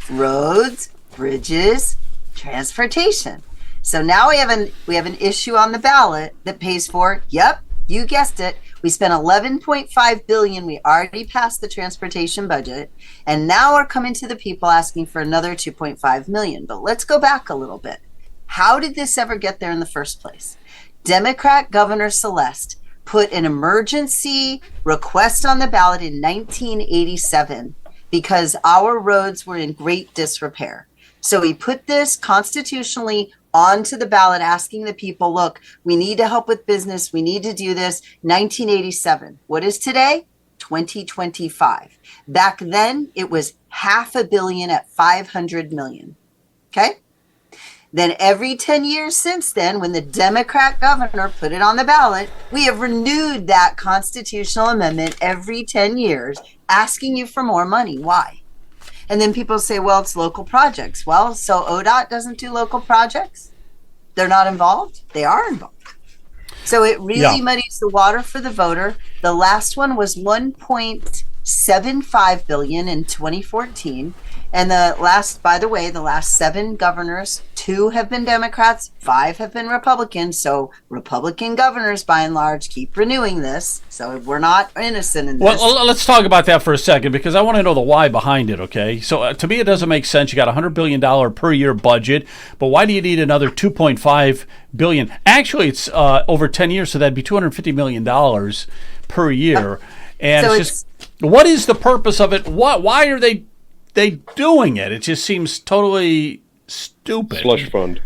Roads, bridges, transportation. So now we have an issue on the ballot that pays for, yep, you guessed it. We spent $11.5 billion. We already passed the transportation budget, and now we're coming to the people asking for another $2.5 million. But let's go back a little bit. How did this ever get there in the first place? Democrat Governor Celeste put an emergency request on the ballot in 1987 because our roads were in great disrepair. So he put this constitutionally onto the ballot, asking the people, look, we need to help with business. We need to do this. 1987. What is today? 2025. Back then, it was $500 million at $500 million. Okay? Then every 10 years since then, when the Democrat governor put it on the ballot, we have renewed that constitutional amendment every 10 years, asking you for more money. Why? And then people say, well, it's local projects. Well, so ODOT doesn't do local projects? They're not involved? They are involved. So it really muddies the water for the voter. The last one was $1.75 billion in 2014. And by the way, the last 7 governors, 2 have been Democrats, 5 have been Republicans. So Republican governors, by and large, keep renewing this. So we're not innocent in this. Well, let's talk about that for a second, because I want to know the why behind it, okay? So to me, it doesn't make sense. You got a $100 billion per year budget, but why do you need another $2.5 billion? Actually, it's over 10 years, so that'd be $250 million per year. And So it's just, what is the purpose of it? Why are they doing it? It just seems totally stupid. Slush fund.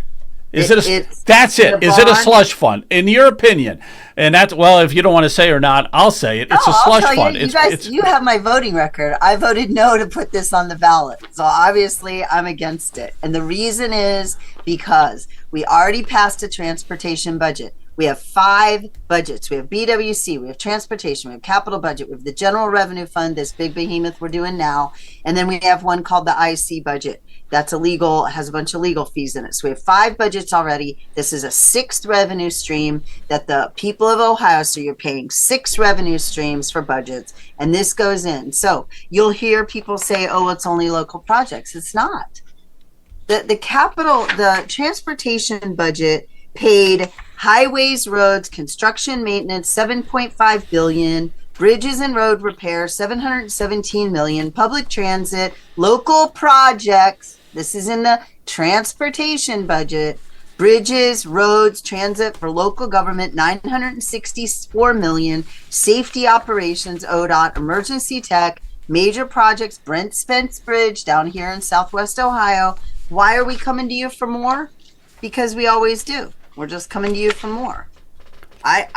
Is it that's it. the Is it a bond- slush fund, in your opinion? And that's, well, if you don't want to say or not, I'll say it. It's a I'll slush tell fund. You guys, you have my voting record. I voted no to put this on the ballot. So obviously I'm against it. And the reason is because we already passed a transportation budget. We have 5 budgets. We have BWC, we have transportation, we have capital budget, we have the general revenue fund, this big behemoth we're doing now. And then we have one called the IC budget. That's illegal, has a bunch of legal fees in it. So we have 5 budgets already. This is a 6th revenue stream that the people of Ohio, so you're paying 6 revenue streams for budgets, and this goes in. So you'll hear people say, oh, it's only local projects. It's not. The transportation budget paid highways, roads, construction, maintenance, $7.5 billion, bridges and road repair, $717 million, public transit, local projects. This is in the transportation budget. Bridges, roads, transit for local government, $964 million, safety operations, ODOT, emergency tech, major projects, Brent Spence Bridge down here in Southwest Ohio. Why are we coming to you for more? Because we always do. We're just coming to you for more. I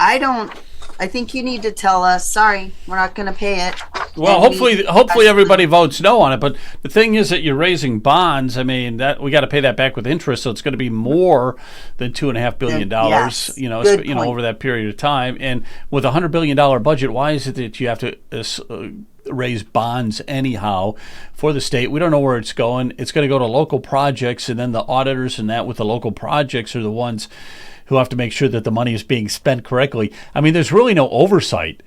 think you need to tell us, sorry, we're not going to pay it. Well, hopefully everybody votes no on it. But the thing is that you're raising bonds. I mean, that we got to pay that back with interest, so it's going to be more than $2.5 billion. Yes. Good point. over that period of time. And with a $100 billion budget, why is it that you have to raise bonds anyhow for the state? We don't know where it's going. It's going to go to local projects, and then the auditors and that with the local projects are the ones who have to make sure that the money is being spent correctly. I mean, there's really no oversight.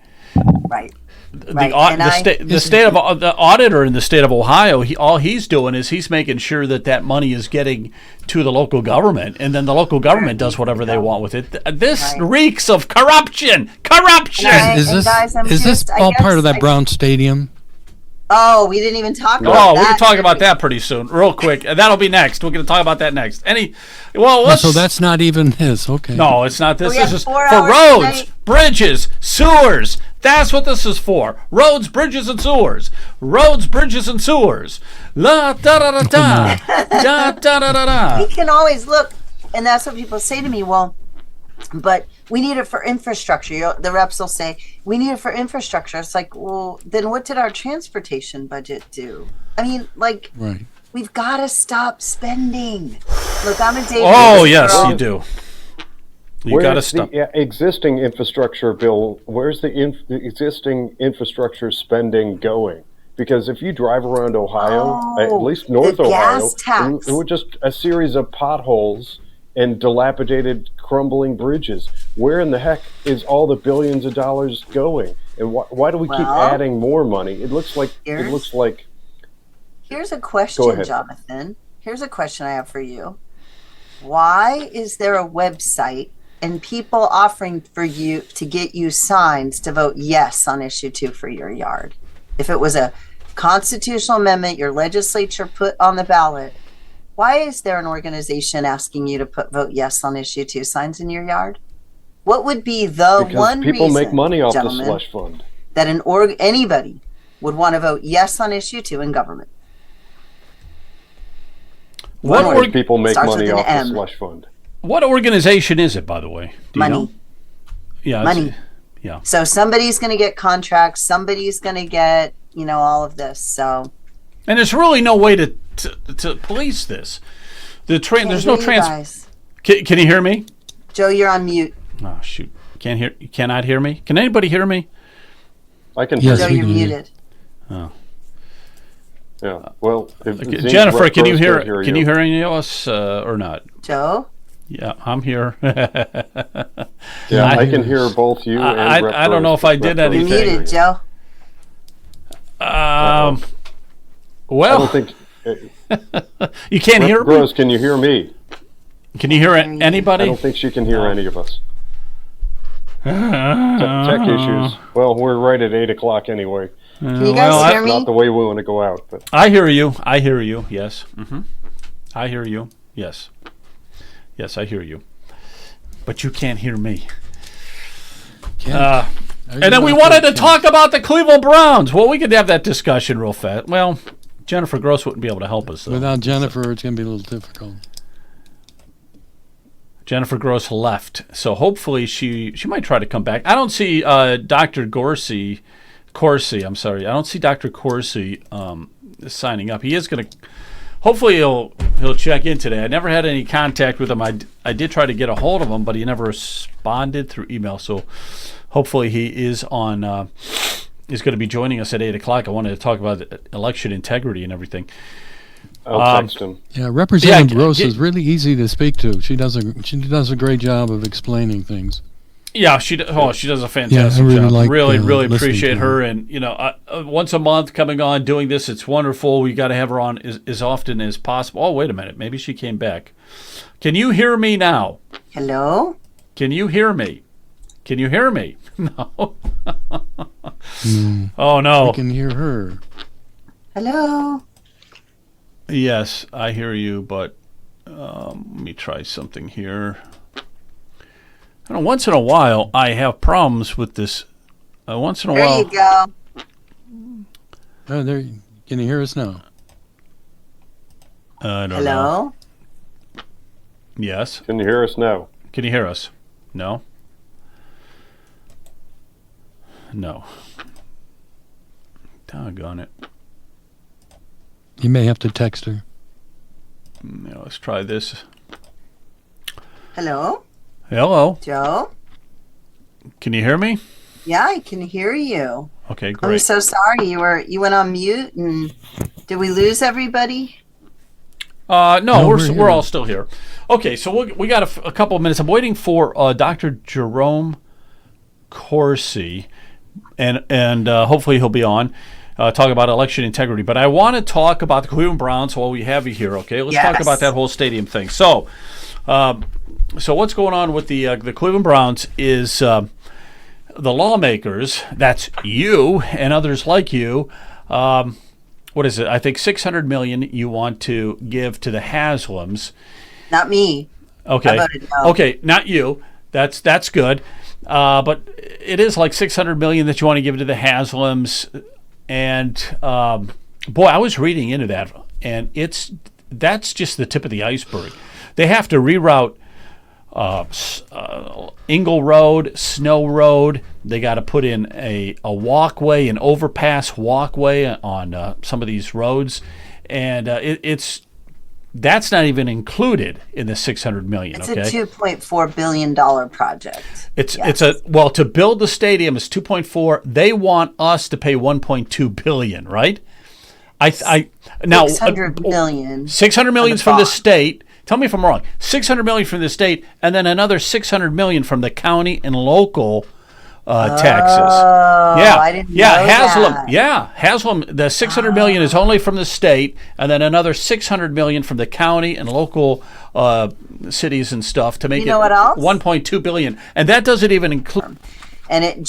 Right. The state of the auditor in the state of Ohio, all he's doing is he's making sure that money is getting to the local government, and then the local government does whatever they want with it. This reeks of corruption. Corruption. Is this all part of that Brown Stadium? Oh, we didn't even talk about that. We can talk about that pretty soon, real quick. And that'll be next. We're going to talk about that next. So that's not even this. Okay. No, it's not this. This is for roads, tonight. Bridges, sewers. That's what this is for. Roads, bridges, and sewers. Roads, bridges, and sewers. La da da da da. Da da da da da. We can always look, and that's what people say to me. Well, but we need it for infrastructure. The reps will say, we need it for infrastructure. It's like, well, then what did our transportation budget do? I mean, like, right. We've got to stop spending. Look, I'm a David. Oh, yes, you do. You got to stop. The existing infrastructure bill, where's the existing infrastructure spending going? Because if you drive around Ohio, at least North Ohio, it was just a series of potholes and dilapidated, crumbling bridges. Where in the heck is all the billions of dollars going? And why do we keep adding more money? It looks like. Here's a question, Jonathan. Here's a question I have for you. Why is there a website and people offering for you to get you signs to vote yes on issue 2 for your yard? If it was a constitutional amendment your legislature put on the ballot, why is there an organization asking you to vote yes on issue 2 signs in your yard? What would be one people reason, make money off the slush fund, that anybody would want to vote yes on issue 2 in government? People make money off the slush fund. What organization is it, by the way? Do you know? Yeah, money. Yeah. So somebody's going to get contracts. Somebody's going to get, all of this. So. And there's really no way to police this. There's no trans. Can you hear me? Joe, you're on mute. Oh shoot! You cannot hear me. Can anybody hear me? I can. Joe, you're muted. Oh. Yeah. Well, Jennifer, can you hear? Can you hear any of us or not? Joe. Yeah, I'm here. Yeah, I can hear both you. I don't know if I did anything. You're muted, Joe. Well, I don't think You can't hear me? Rose, can you hear me? Can you hear anybody? I don't think she can hear any of us. Tech issues. Well, we're right at 8 o'clock anyway. Can you guys hear me? Not the way we want to go out. But. I hear you. I hear you. Yes. I hear you. Yes. Yes, I hear you. But you can't hear me. And then we wanted to talk about the Cleveland Browns. Well, we could have that discussion real fast. Well, Jennifer Gross wouldn't be able to help us, though. Without Jennifer, it's going to be a little difficult. Jennifer Gross left, so hopefully she might try to come back. I don't see Dr. Corsi. I'm sorry. I don't see Dr. Corsi signing up. He is going to. Hopefully he'll check in today. I never had any contact with him. I did try to get a hold of him, but he never responded through email. So hopefully he is on. Is going to be joining us at 8 o'clock. I wanted to talk about election integrity and everything. I'll text him. Yeah, Representative Gross is really easy to speak to. She does a great job of explaining things. Yeah, she does a fantastic job. Really appreciate her. And once a month coming on doing this, it's wonderful. We got to have her on as often as possible. Oh, wait a minute, maybe she came back. Can you hear me now? Hello. Can you hear me? Can you hear me? No. Oh no. I can hear her. Hello. Yes, I hear you, but let me try something here. I don't know, once in a while, I have problems with this. Once in a while. There you go. Oh, there. Can you hear us now? I don't know. Hello. Yes. Can you hear us now? Can you hear us? No. No. Doggone it. You may have to text her. Let's try this. Hello. Hello. Joe. Can you hear me? Yeah, I can hear you. Okay, great. I'm so sorry you went on mute, and did we lose everybody? No, we're all still here. Okay, so we got a couple of minutes. I'm waiting for Dr. Jerome Corsi, and hopefully he'll be on. Talk about election integrity. But I want to talk about the Cleveland Browns while we have you here, okay? Let's talk about that whole stadium thing. So what's going on with the Cleveland Browns is the lawmakers, that's you and others like you, what is it? I think $600 million you want to give to the Haslams. Not me. Okay. I voted no. Okay, not you. That's good. But it is like $600 million that you want to give to the Haslams. And boy, I was reading into that, and that's just the tip of the iceberg. They have to reroute Ingle Road, Snow Road. They got to put in a walkway, an overpass walkway on some of these roads, and that's not even included in the $600 million. It's okay? a $2.4 billion project. To build the stadium is 2.4. They want us to pay 1.2 billion, right? Now $600 million. $600 million from the state. Tell me if I'm wrong. $600 million from the state, and then another $600 million from the county and local taxes. I didn't know Haslam. that. Yeah, Haslam. The $600 million is only from the state, and then another $600 million from the county and local cities and stuff to make what else? 1.2 billion, and that doesn't even include. And it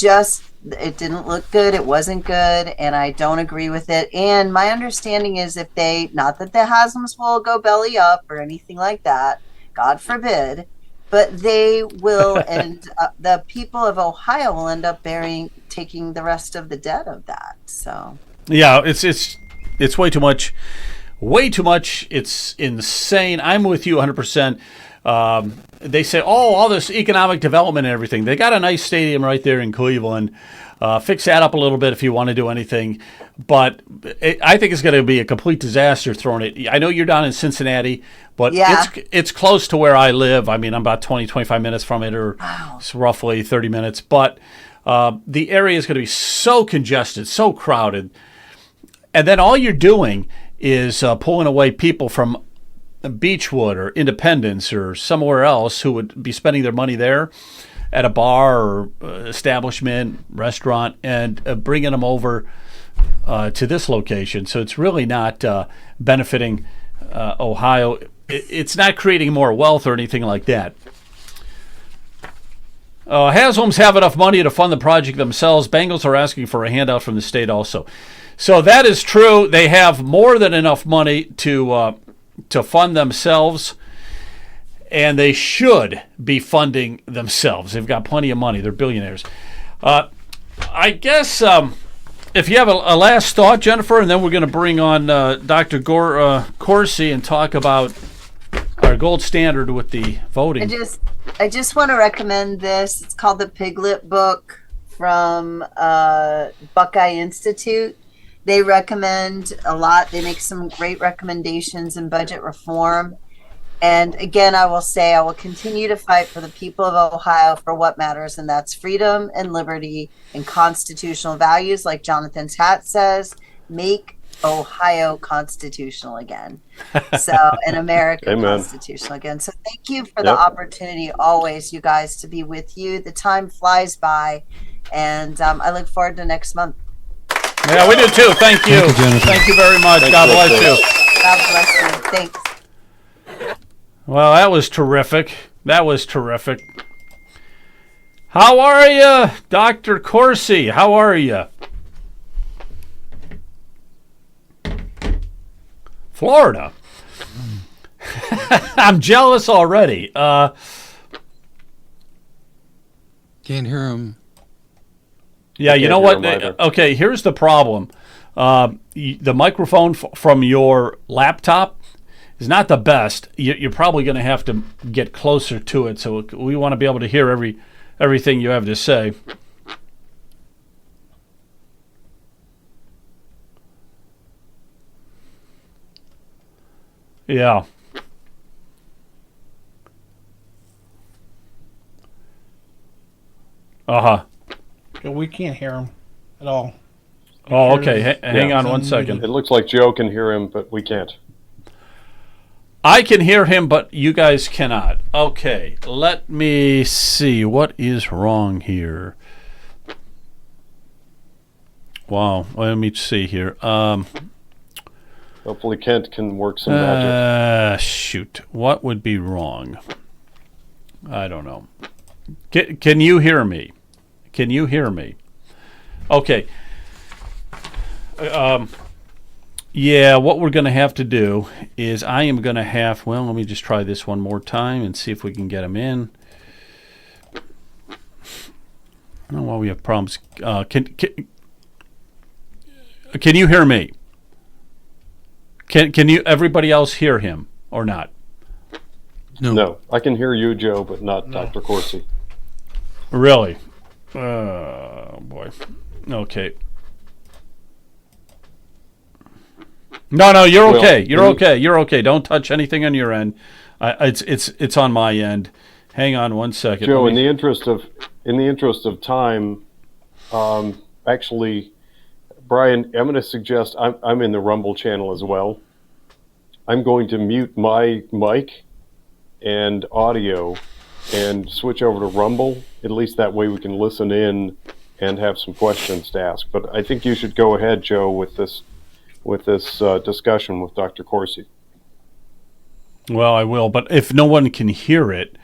didn't look good. It wasn't good, and I don't agree with it. And my understanding is not that the Haslams will go belly up or anything like that, God forbid, but they will, and the people of Ohio will end up taking the rest of the debt of that. So yeah, it's way too much. Way too much. It's insane. I'm with you 100%. They say, all this economic development and everything. They got a nice stadium right there in Cleveland. Fix that up a little bit if you want to do anything. But I think it's going to be a complete disaster throwing it. I know you're down in Cincinnati, but it's close to where I live. I mean, I'm about 20, 25 minutes from it, or it's roughly 30 minutes. But the area is going to be so congested, so crowded. And then all you're doing is pulling away people from Beechwood or Independence or somewhere else who would be spending their money there at a bar or establishment, restaurant, and bringing them over to this location. So it's really not benefiting Ohio. It's not creating more wealth or anything like that. Hashomes have enough money to fund the project themselves. Bengals are asking for a handout from the state also. So that is true. They have more than enough money to fund themselves, and they should be funding themselves. They've got plenty of money. They're billionaires. I guess if you have a last thought, Jennifer, and then we're going to bring on Dr. Corsi and talk about our gold standard with the voting. I just want to recommend this. It's called the Piglet Book from Buckeye Institute. They recommend a lot. They make some great recommendations in budget reform. And again, I will say I will continue to fight for the people of Ohio for what matters, and that's freedom and liberty and constitutional values. Like Jonathan's hat says, make Ohio constitutional again. So, and America constitutional again. So thank you for the opportunity always, you guys, to be with you. The time flies by, and I look forward to next month. Yeah, we do too. Thank you. Thank you very much. God bless you. God bless you. Thanks. Well, that was terrific. That was terrific. How are you, Dr. Corsi? How are you? Florida. I'm jealous already. Can't hear him. Yeah, you know what? Okay, here's the problem. The microphone from your laptop is not the best. You're probably going to have to get closer to it, so we want to be able to hear everything you have to say. Yeah. Uh-huh. We can't hear him at all. Oh, okay. Hang on one second. It looks like Joe can hear him, but we can't. I can hear him, but you guys cannot. Okay, let me see. What is wrong here? Wow, let me see here. Hopefully Kent can work some magic. Shoot. What would be wrong? I don't know. Can you hear me? Can you hear me? Okay. Yeah, what we're going to have to do is I am going to have, well, let me just try this one more time and see if we can get him in. I don't know why we have problems. Can you hear me? Can you, everybody else hear him or not? No, I can hear you, Joe, but not Dr. Corsi. Really? Oh, boy. Okay. No, you're okay. You're okay. You're okay. Don't touch anything on your end. It's on my end. Hang on one second. Joe, in the interest of time, actually, Brian, I'm going to suggest I'm in the Rumble channel as well. I'm going to mute my mic and audio and switch over to Rumble. At least that way we can listen in and have some questions to ask. But I think you should go ahead, Joe, with this discussion with Dr. Corsi. Well, I will, but if no one can hear it,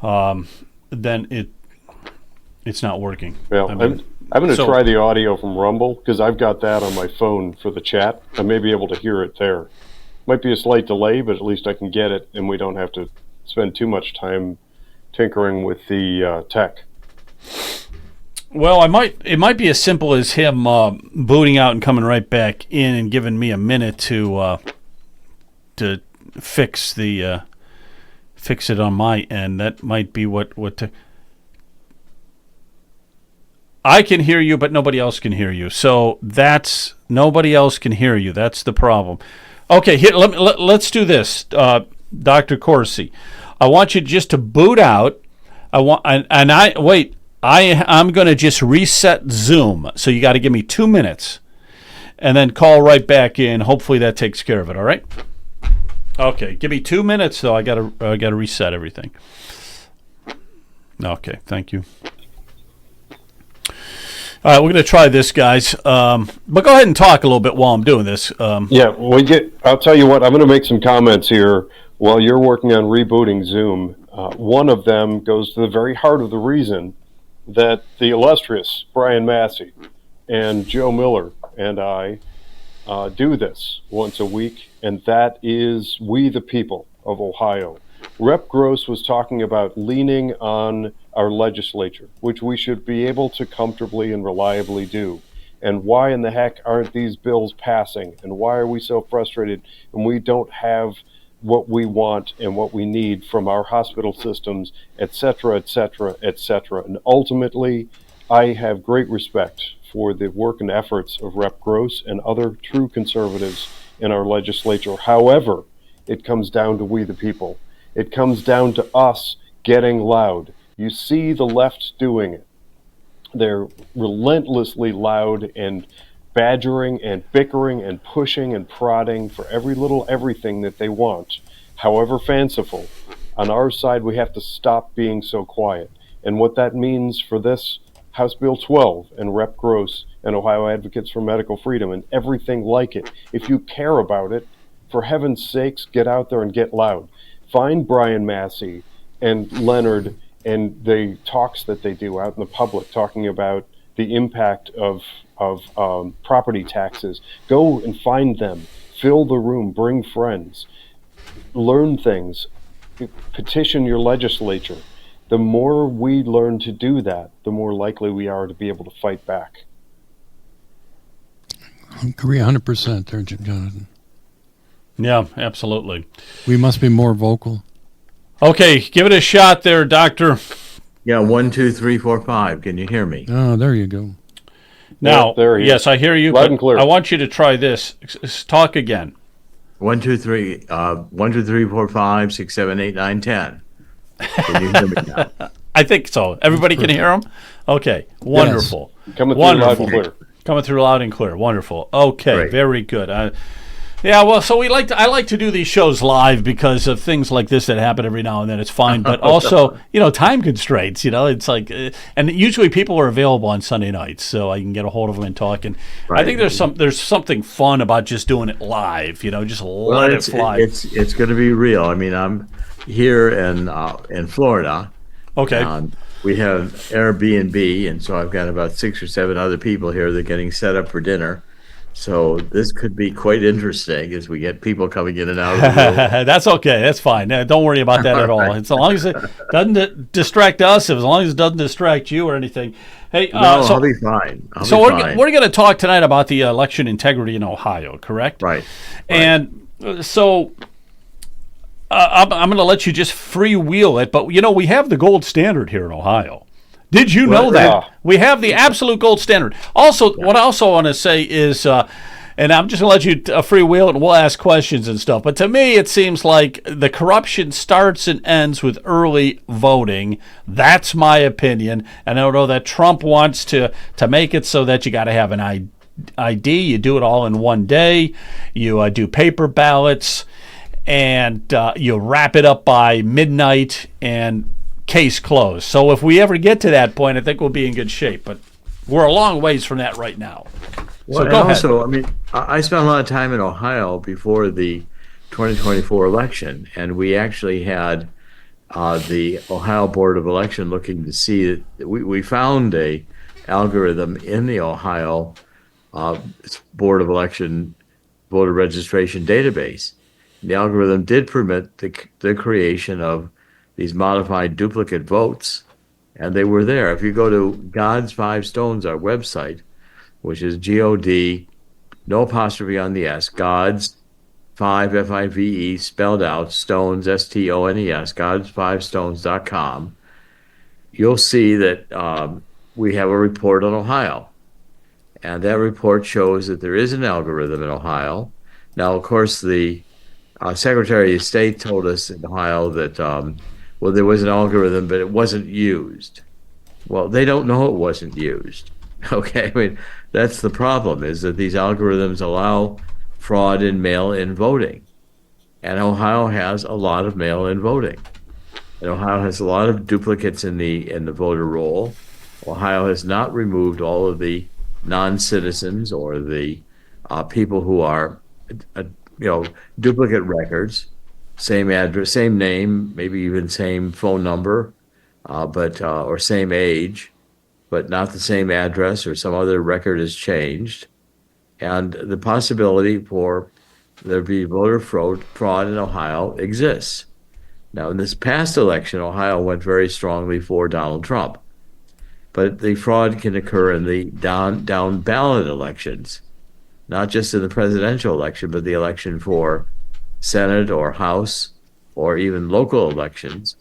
then it's not working. Well, I'm going to try the audio from Rumble because I've got that on my phone for the chat. I may be able to hear it there. Might be a slight delay, but at least I can get it, and we don't have to spend too much time tinkering with the tech. Well, it might be as simple as him booting out and coming right back in and giving me a minute to fix it on my end. That might be what I can hear you, but nobody else can hear you. So nobody else can hear you. That's the problem. Okay, here let's do this, Dr. Corsi. I want you just to boot out. I'm going to just reset Zoom. So you got to give me 2 minutes and then call right back in. Hopefully that takes care of it. All right. Okay. Give me 2 minutes though. I got to reset everything. Okay. Thank you. All right, we're going to try this, guys. But go ahead and talk a little bit while I'm doing this. Yeah, I'll tell you what, I'm going to make some comments here while you're working on rebooting Zoom. One of them goes to the very heart of the reason that the illustrious Brian Massey and Joe Miller and I do this once a week, and that is we the people of Ohio. Rep. Gross was talking about leaning on our legislature, which we should be able to comfortably and reliably do. And why in the heck aren't these bills passing? And why are we so frustrated when we don't have what we want and what we need from our hospital systems, et cetera, et cetera, et cetera. And ultimately, I have great respect for the work and efforts of Rep. Gross and other true conservatives in our legislature. However, it comes down to we the people. It comes down to us getting loud. You see the left doing it. They're relentlessly loud and badgering and bickering and pushing and prodding for every little everything that they want, however fanciful. On our side, we have to stop being so quiet. And what that means for this House Bill 12 and Rep. Gross and Ohio Advocates for Medical Freedom and everything like it, if you care about it, for heaven's sakes, get out there and get loud. Find Brian Massey and Leonard and the talks that they do out in the public talking about the impact of property taxes. Go and find them, fill the room, bring friends, learn things, petition your legislature. The more we learn to do that, the more likely we are to be able to fight back. I agree 100% there, Jonathan. Yeah, absolutely. We must be more vocal. Okay, give it a shot there, Doctor. Yeah, 1, 2, 3, 4, 5. Can you hear me? Oh, there you go. Now, there he is. yes, I hear you. Loud and clear. I want you to try this. Talk again. 1, 2, 3, 1, 2, 3, 4, 5, 6, 7, 8, 9, 10. Can you hear me now? I think so. Everybody can hear him? Okay, wonderful. Coming through loud Wonderful. and clear. Coming through loud and clear. Wonderful. Okay, Great. very good. Yeah, well, so I like to do these shows live because of things like this that happen every now and then. It's fine, but also, time constraints. It's like, and usually people are available on Sunday nights, so I can get a hold of them and talk. And I think there's something fun about just doing it live. Just let it fly. It's going to be real. I mean, I'm here in Florida. Okay. We have Airbnb, and so I've got about 6 or 7 other people here that are getting set up for dinner. So this could be quite interesting as we get people coming in and out of the room. That's okay. That's fine. Don't worry about that at all. As long as it doesn't distract us, as long as it doesn't distract you or anything. Hey, I'll be fine. We're going to talk tonight about the election integrity in Ohio, correct? Right. And so I'm going to let you just freewheel it, but we have the gold standard here in Ohio. Did you know that? Yeah. We have the absolute gold standard. Also, what I also want to say is, and I'm just going to let you freewheel it and we'll ask questions and stuff, but to me it seems like the corruption starts and ends with early voting. That's my opinion. And I know that Trump wants to make it so that you got to have an ID. You do it all in one day. You do paper ballots, and you wrap it up by midnight, and case closed. So if we ever get to that point, I think we'll be in good shape. But we're a long ways from that right now. Well, so go ahead. Also, I mean, I spent a lot of time in Ohio before the 2024 election, and we actually had the Ohio Board of Election looking to see that we found a algorithm in the Ohio Board of Election voter registration database. The algorithm did permit the creation of these modified duplicate votes, and they were there. If you go to God's Five Stones, our website, which is G-O-D, no apostrophe on the S, God's 5, F-I-V-E, spelled out, Stones, S-T-O-N-E-S, gods5stones.com, you'll see that we have a report on Ohio. And that report shows that there is an algorithm in Ohio. Now, of course, the Secretary of State told us in Ohio that there was an algorithm, but it wasn't used. Well, they don't know it wasn't used. Okay, I mean, that's the problem, is that these algorithms allow fraud in mail-in voting. And Ohio has a lot of mail-in voting. And Ohio has a lot of duplicates in the voter roll. Ohio has not removed all of the non-citizens or the people who are, uh, duplicate records, same address, same name, maybe even same phone number, but or same age, but not the same address or some other record has changed. And the possibility for there be voter fraud in Ohio exists. Now, in this past election, Ohio went very strongly for Donald Trump, but the fraud can occur in the down ballot elections, not just in the presidential election, but the election for Senate or House or even local elections,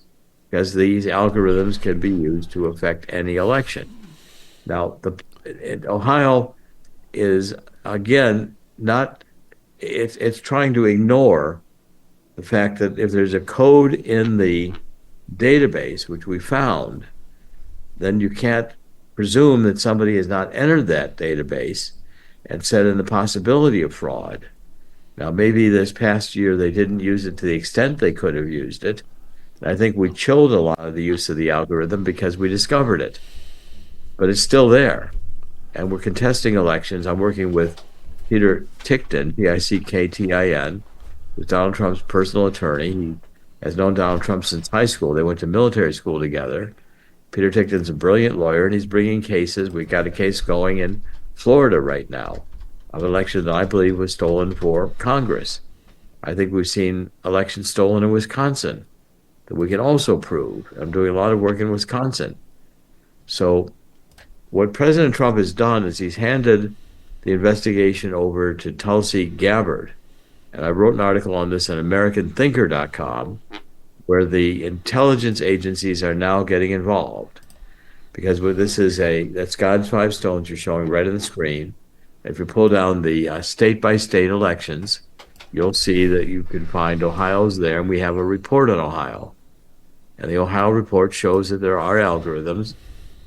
because these algorithms can be used to affect any election. Now, Ohio is again not. It's trying to ignore the fact that if there's a code in the database, which we found, then you can't presume that somebody has not entered that database and set in the possibility of fraud. Now, maybe this past year they didn't use it to the extent they could have used it. I think we chilled a lot of the use of the algorithm because we discovered it. But it's still there. And we're contesting elections. I'm working with Peter Ticktin, Ticktin, who's Donald Trump's personal attorney. He has known Donald Trump since high school. They went to military school together. Peter Ticktin's a brilliant lawyer, and he's bringing cases. We've got a case going in Florida right now of an election that I believe was stolen for Congress. I think we've seen elections stolen in Wisconsin that we can also prove. I'm doing a lot of work in Wisconsin. So what President Trump has done is he's handed the investigation over to Tulsi Gabbard. And I wrote an article on this on AmericanThinker.com, where the intelligence agencies are now getting involved. Because this is that's God's five stones you're showing right on the screen. If you pull down the state-by-state elections, you'll see that you can find Ohio's there, and we have a report on Ohio. And the Ohio report shows that there are algorithms,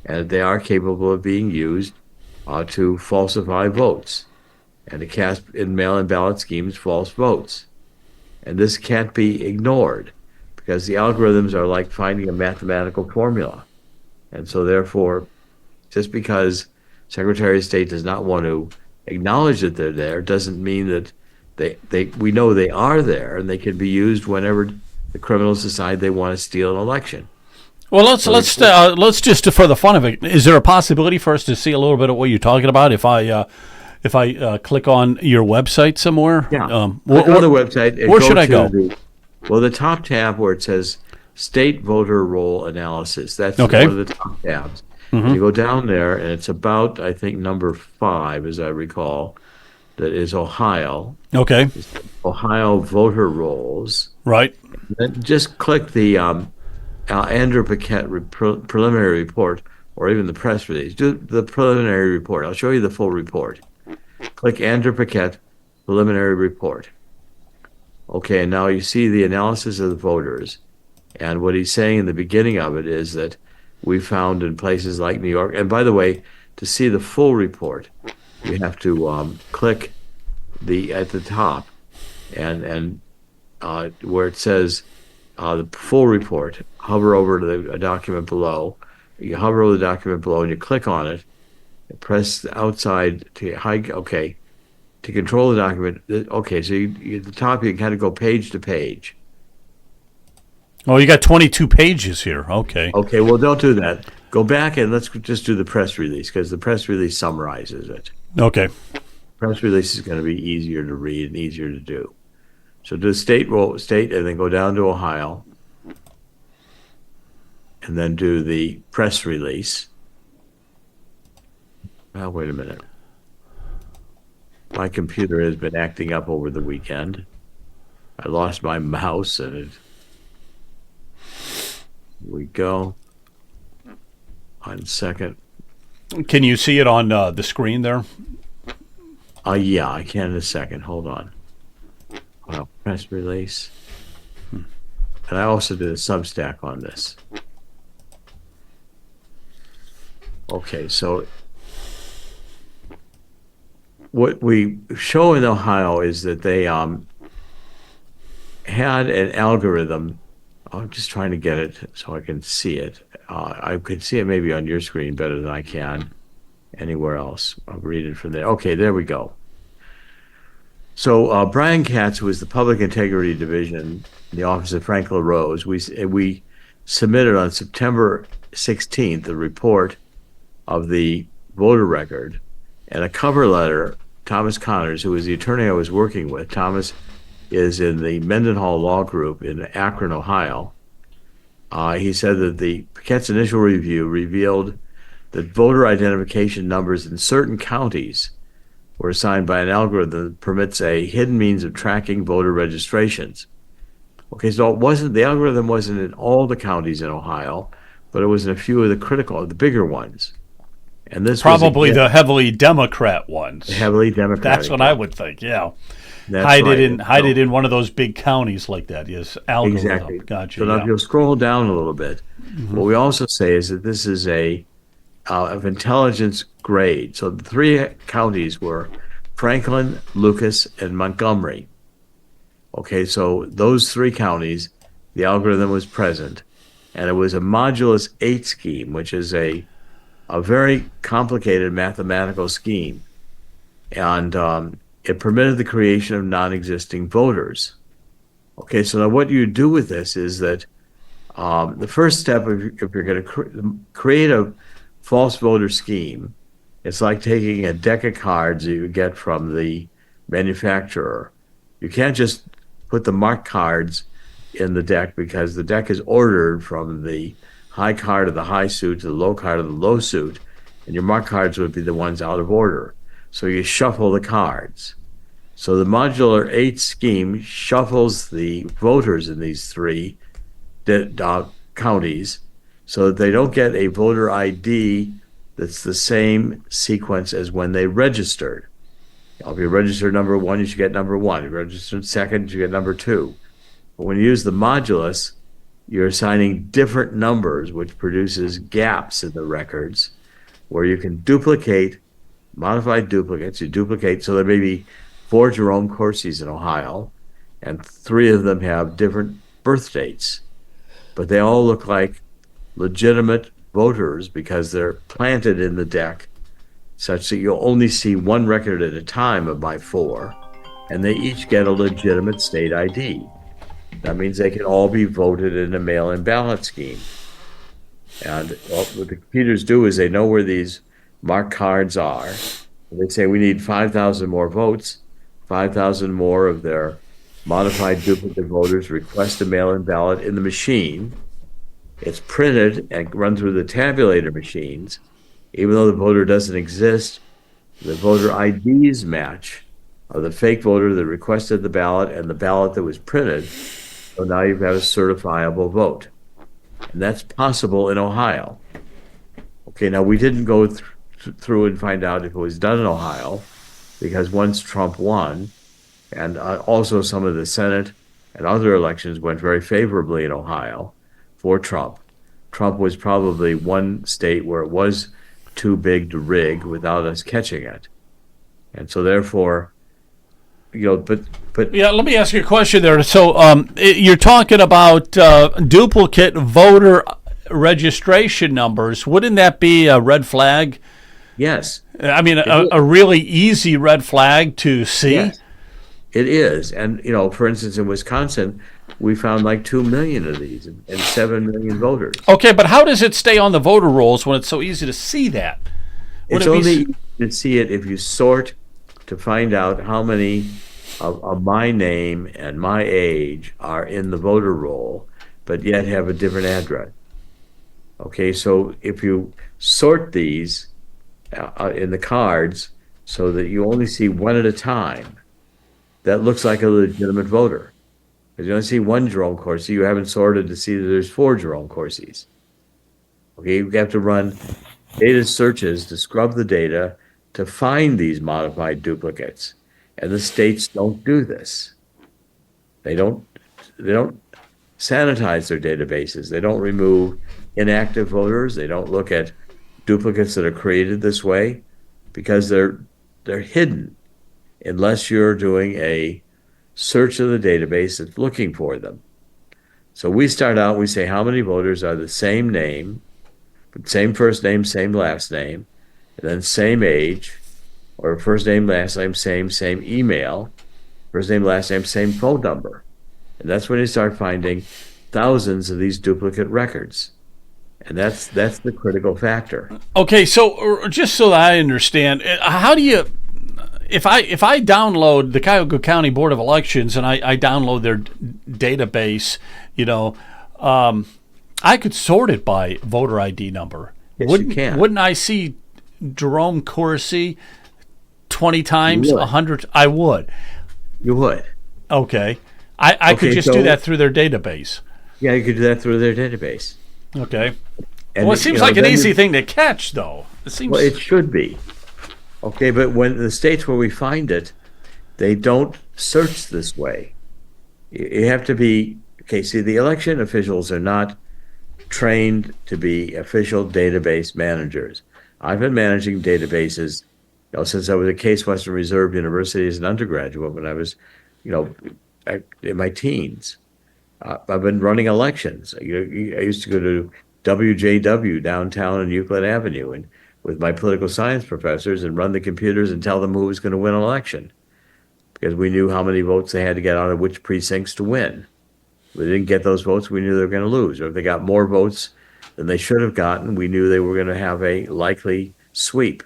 and they are capable of being used to falsify votes and to cast in mail-in ballot schemes false votes. And this can't be ignored because the algorithms are like finding a mathematical formula. And so therefore, just because Secretary of State does not want to acknowledge that they're there doesn't mean that we know they are there, and they can be used whenever the criminals decide they want to steal an election. Well, let's just for the fun of it, is there a possibility for us to see a little bit of what you're talking about if I click on your website somewhere? Yeah. Click on the website. Where should I go? The top tab where it says State Voter Roll Analysis. That's okay. One of the top tabs. Mm-hmm. You go down there, and it's about, I think, number 5, as I recall, that is Ohio. Okay. It's Ohio voter rolls. Right. Then just click the Andrew Paquette preliminary report, or even the press release. Do the preliminary report. I'll show you the full report. Click Andrew Paquette preliminary report. Okay, and now you see the analysis of the voters. And what he's saying in the beginning of it is that we found in places like New York, and by the way, to see the full report, you have to click at the top and where it says the full report, hover over to the document below. You hover over the document below and you click on it, and press the outside to control the document. Okay, so at the top you can kind of go page to page. Oh, you got 22 pages here. Okay. Okay, well, don't do that. Go back and let's just do the press release, because the press release summarizes it. Okay. Press release is going to be easier to read and easier to do. So do state, and then go down to Ohio, and then do the press release. Well, wait a minute. My computer has been acting up over the weekend. I lost my mouse, and here we go. 1 second. Can you see it on the screen there? Yeah, I can in a second. Hold on. Press release. And I also did a Substack on this. Okay, so what we show in Ohio is that they had an algorithm I'm just trying to get it so I can see it. I could see it maybe on your screen better than I can anywhere else. I'll read it from there. Okay, there we go. So Brian Katz, who was the Public Integrity Division in the office of Frank LaRose, we submitted on September 16th a report of the voter record and a cover letter. Thomas Connors, who was the attorney I was working with, Thomas is in the Mendenhall Law Group in Akron, Ohio. He said that the Katz initial review revealed that voter identification numbers in certain counties were assigned by an algorithm that permits a hidden means of tracking voter registrations. Okay, so the algorithm wasn't in all the counties in Ohio, but it was in a few of the bigger ones. And this Probably was the heavily Democrat ones. heavily Democratic. That's what I would think. Yeah, That's hide right. it in one of those big counties like that. Yes, algorithm. Exactly. Gotcha. So now Yeah. if you'll scroll down a little bit, what we also say is that this is of intelligence grade. So the three counties were Franklin, Lucas, and Montgomery. Okay, so those three counties, the algorithm was present, and it was a modulus 8 scheme, which is a very complicated mathematical scheme. And it permitted the creation of non-existing voters. Okay, so now what you do with this is that the first step, if you're going to create a false voter scheme, it's like taking a deck of cards that you get from the manufacturer. You can't just put the marked cards in the deck because the deck is ordered from the high card of the high suit to the low card of the low suit, and your marked cards would be the ones out of order. So you shuffle the cards. So the modular 8 scheme shuffles the voters in these three counties so that they don't get a voter ID that's the same sequence as when they registered. If you registered number 1, you should get number 1. If you registered second, you should get number 2. But when you use the modulus, you're assigning different numbers, which produces gaps in the records where you can duplicate, modified duplicates. You duplicate, so there may be 4 Jerome Corsis in Ohio, and 3 of them have different birth dates, but they all look like legitimate voters because they're planted in the deck such that you'll only see one record at a time of my 4, and they each get a legitimate state ID. That means they can all be voted in a mail-in ballot scheme. And what the computers do is they know where these marked cards are. They say we need 5,000 more votes, 5,000 more of their modified duplicate voters request a mail-in ballot in the machine. It's printed and run through the tabulator machines. Even though the voter doesn't exist, the voter IDs match of the fake voter that requested the ballot and the ballot that was printed. So now you've got a certifiable vote. And that's possible in Ohio. Okay, now we didn't go through and find out if it was done in Ohio, because once Trump won, and also some of the Senate and other elections went very favorably in Ohio for Trump. Trump was probably one state where it was too big to rig without us catching it. And so therefore, but yeah, let me ask you a question there. So you're talking about duplicate voter registration numbers. Wouldn't that be a red flag? Yes. I mean, a really easy red flag to see? Yes, it is. And, for instance, in Wisconsin, we found like 2 million of these and 7 million voters. Okay, but how does it stay on the voter rolls when it's so easy to see that? It's only easy to see it if you sort to find out how many of my name and my age are in the voter roll, but yet have a different address. Okay, so if you sort these in the cards so that you only see one at a time, that looks like a legitimate voter. Because you only see one Jerome Corsi, you haven't sorted to see that there's 4 Jerome Corsis. Okay, you have to run data searches to scrub the data to find these modified duplicates. And the states don't do this. They don't sanitize their databases. They don't remove inactive voters. They don't look at duplicates that are created this way because they're hidden unless you're doing a search of the database that's looking for them. So we start out, we say how many voters are the same name, same first name, same last name, and then same age, or first name, last name, same email, first name, last name, same phone number. And that's when you start finding thousands of these duplicate records. And that's the critical factor. Okay, so just so that I understand, how do you, if I download the Cuyahoga County Board of Elections and I download their database, I could sort it by voter ID number. Yes, you can. Wouldn't I see Jerome Corsi 20 times, You would. 100? I would. You would. Okay. I could Okay, just so- do that through their database. Yeah, you could do that through their database. Okay. And Well, it seems you know, like an then easy you- thing to catch, though. It seems. Well, it should be. Okay, but when the states where we find it, they don't search this way. You have to be, okay, see, the election officials are not trained to be official database managers. I've been managing databases, since I was at Case Western Reserve University as an undergraduate when I was, in my teens. I've been running elections. I used to go to WJW downtown on Euclid Avenue and with my political science professors and run the computers and tell them who was going to win an election because we knew how many votes they had to get out of which precincts to win. If they didn't get those votes, we knew they were going to lose. Or if they got more votes than they should have gotten, we knew they were going to have a likely sweep.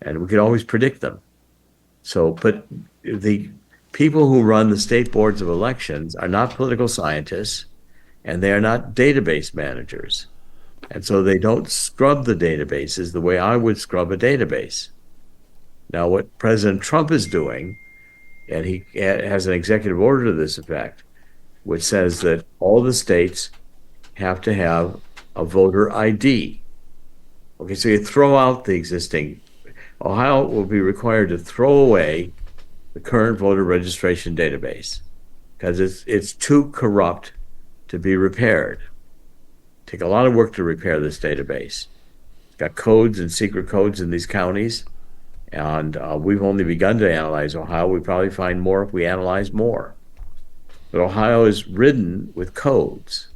And we could always predict them. So, but the people who run the state boards of elections are not political scientists and they are not database managers. And so they don't scrub the databases the way I would scrub a database. Now, what President Trump is doing, and he has an executive order to this effect, which says that all the states have to have a voter ID. Okay, so you throw out the existing. Ohio will be required to throw away the current voter registration database because it's too corrupt to be repaired. Take a lot of work to repair this database. It's got codes and secret codes in these counties, and we've only begun to analyze Ohio. We probably find more if we analyze more. But Ohio is ridden with codes,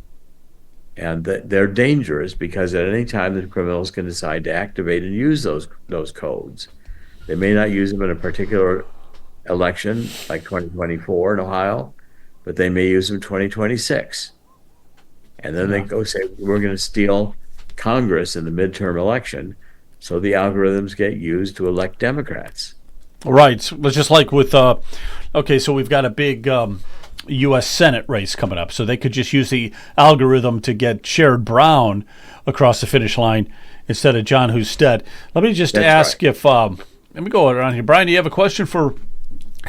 and they're dangerous because at any time the criminals can decide to activate and use those codes. They may not use them in a particular election like 2024 in Ohio, but they may use them 2026. And then they go say, we're going to steal Congress in the midterm election, so the algorithms get used to elect Democrats. Right. So it's just like with, okay, so we've got a big U.S. Senate race coming up, so they could just use the algorithm to get Sherrod Brown across the finish line instead of John Husted. Let me just That's ask right. if, let me go around here. Brian, do you have a question for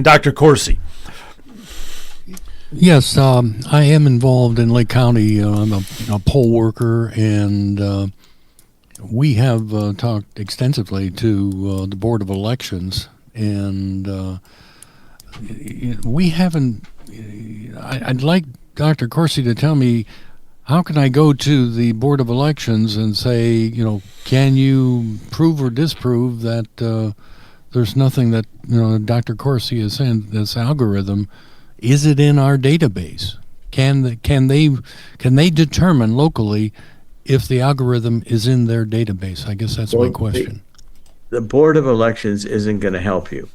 Dr. Corsi? Yes, I am involved in Lake County. I'm a poll worker, and we have talked extensively to the Board of Elections, and we haven't. I'd like Dr. Corsi to tell me, how can I go to the Board of Elections and say, can you prove or disprove that there's nothing that Dr. Corsi is saying, this algorithm, is it in our database? Can they determine locally if the algorithm is in their database? I guess that's my question. The Board of Elections isn't going to help you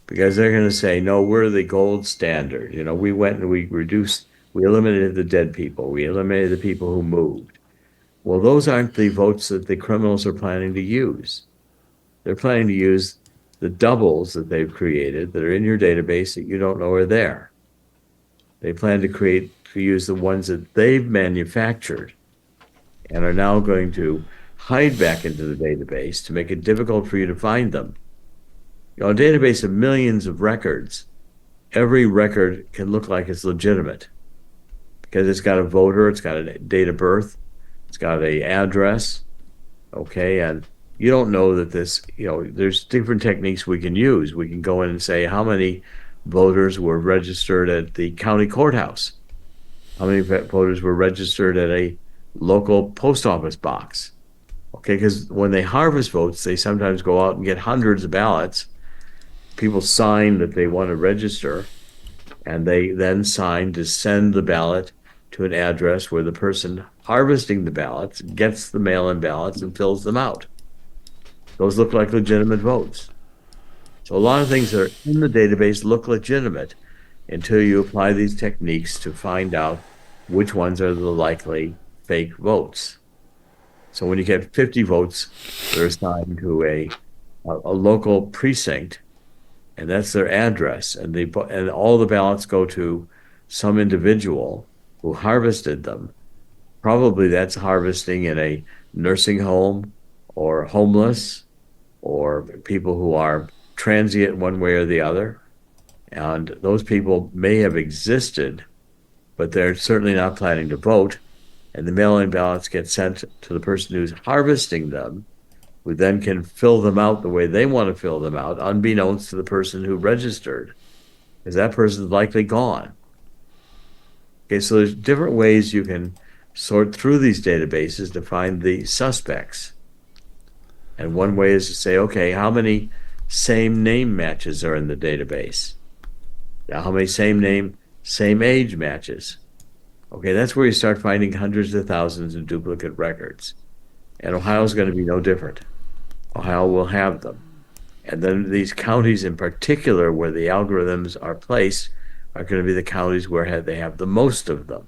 because they're going to say, no, we're the gold standard. We went and we eliminated the dead people. We eliminated the people who moved. Well, those aren't the votes that the criminals are planning to use. They're planning to use the doubles that they've created that are in your database that you don't know are there. They plan to use the ones that they've manufactured and are now going to hide back into the database to make it difficult for you to find them. A database of millions of records, every record can look like it's legitimate because it's got a voter, it's got a date of birth, it's got an address, okay, and you don't know that there's different techniques we can use. We can go in and say how many voters were registered at the county courthouse, how many voters were registered at a local post office box, okay, because when they harvest votes, they sometimes go out and get hundreds of ballots. People sign that they want to register, and they then sign to send the ballot to an address where the person harvesting the ballots gets the mail-in ballots and fills them out. Those look like legitimate votes. So a lot of things that are in the database look legitimate until you apply these techniques to find out which ones are the likely fake votes. So when you get 50 votes, they're assigned to a local precinct, and that's their address, and all the ballots go to some individual who harvested them. Probably that's harvesting in a nursing home or homeless or people who are transient one way or the other. And those people may have existed, but they're certainly not planning to vote. And the mail-in ballots get sent to the person who's harvesting them, who then can fill them out the way they want to fill them out, unbeknownst to the person who registered, because that person's likely gone. Okay, so there's different ways you can sort through these databases to find the suspects. And one way is to say, okay, how many same name matches are in the database? Now, how many same name, same age matches? Okay, that's where you start finding hundreds of thousands of duplicate records. And Ohio's going to be no different. Ohio will have them. And then these counties in particular where the algorithms are placed are going to be the counties where they have the most of them.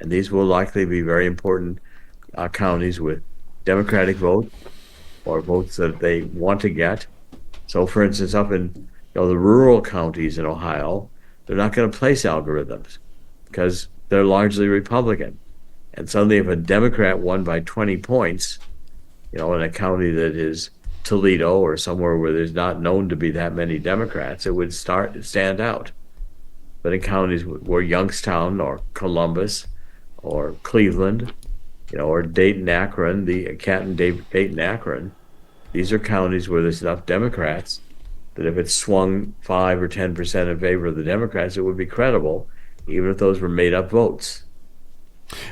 And these will likely be very important counties with Democratic votes or votes that they want to get. So for instance, up in the rural counties in Ohio, they're not going to place algorithms because they're largely Republican. And suddenly if a Democrat won by 20 points, in a county that is Toledo or somewhere where there's not known to be that many Democrats, it would stand out. But in counties where Youngstown or Columbus or Cleveland, or Dayton, Akron, the Canton, Dayton, Akron, these are counties where there's enough Democrats that if it swung 5 or 10% in favor of the Democrats, it would be credible, even if those were made-up votes.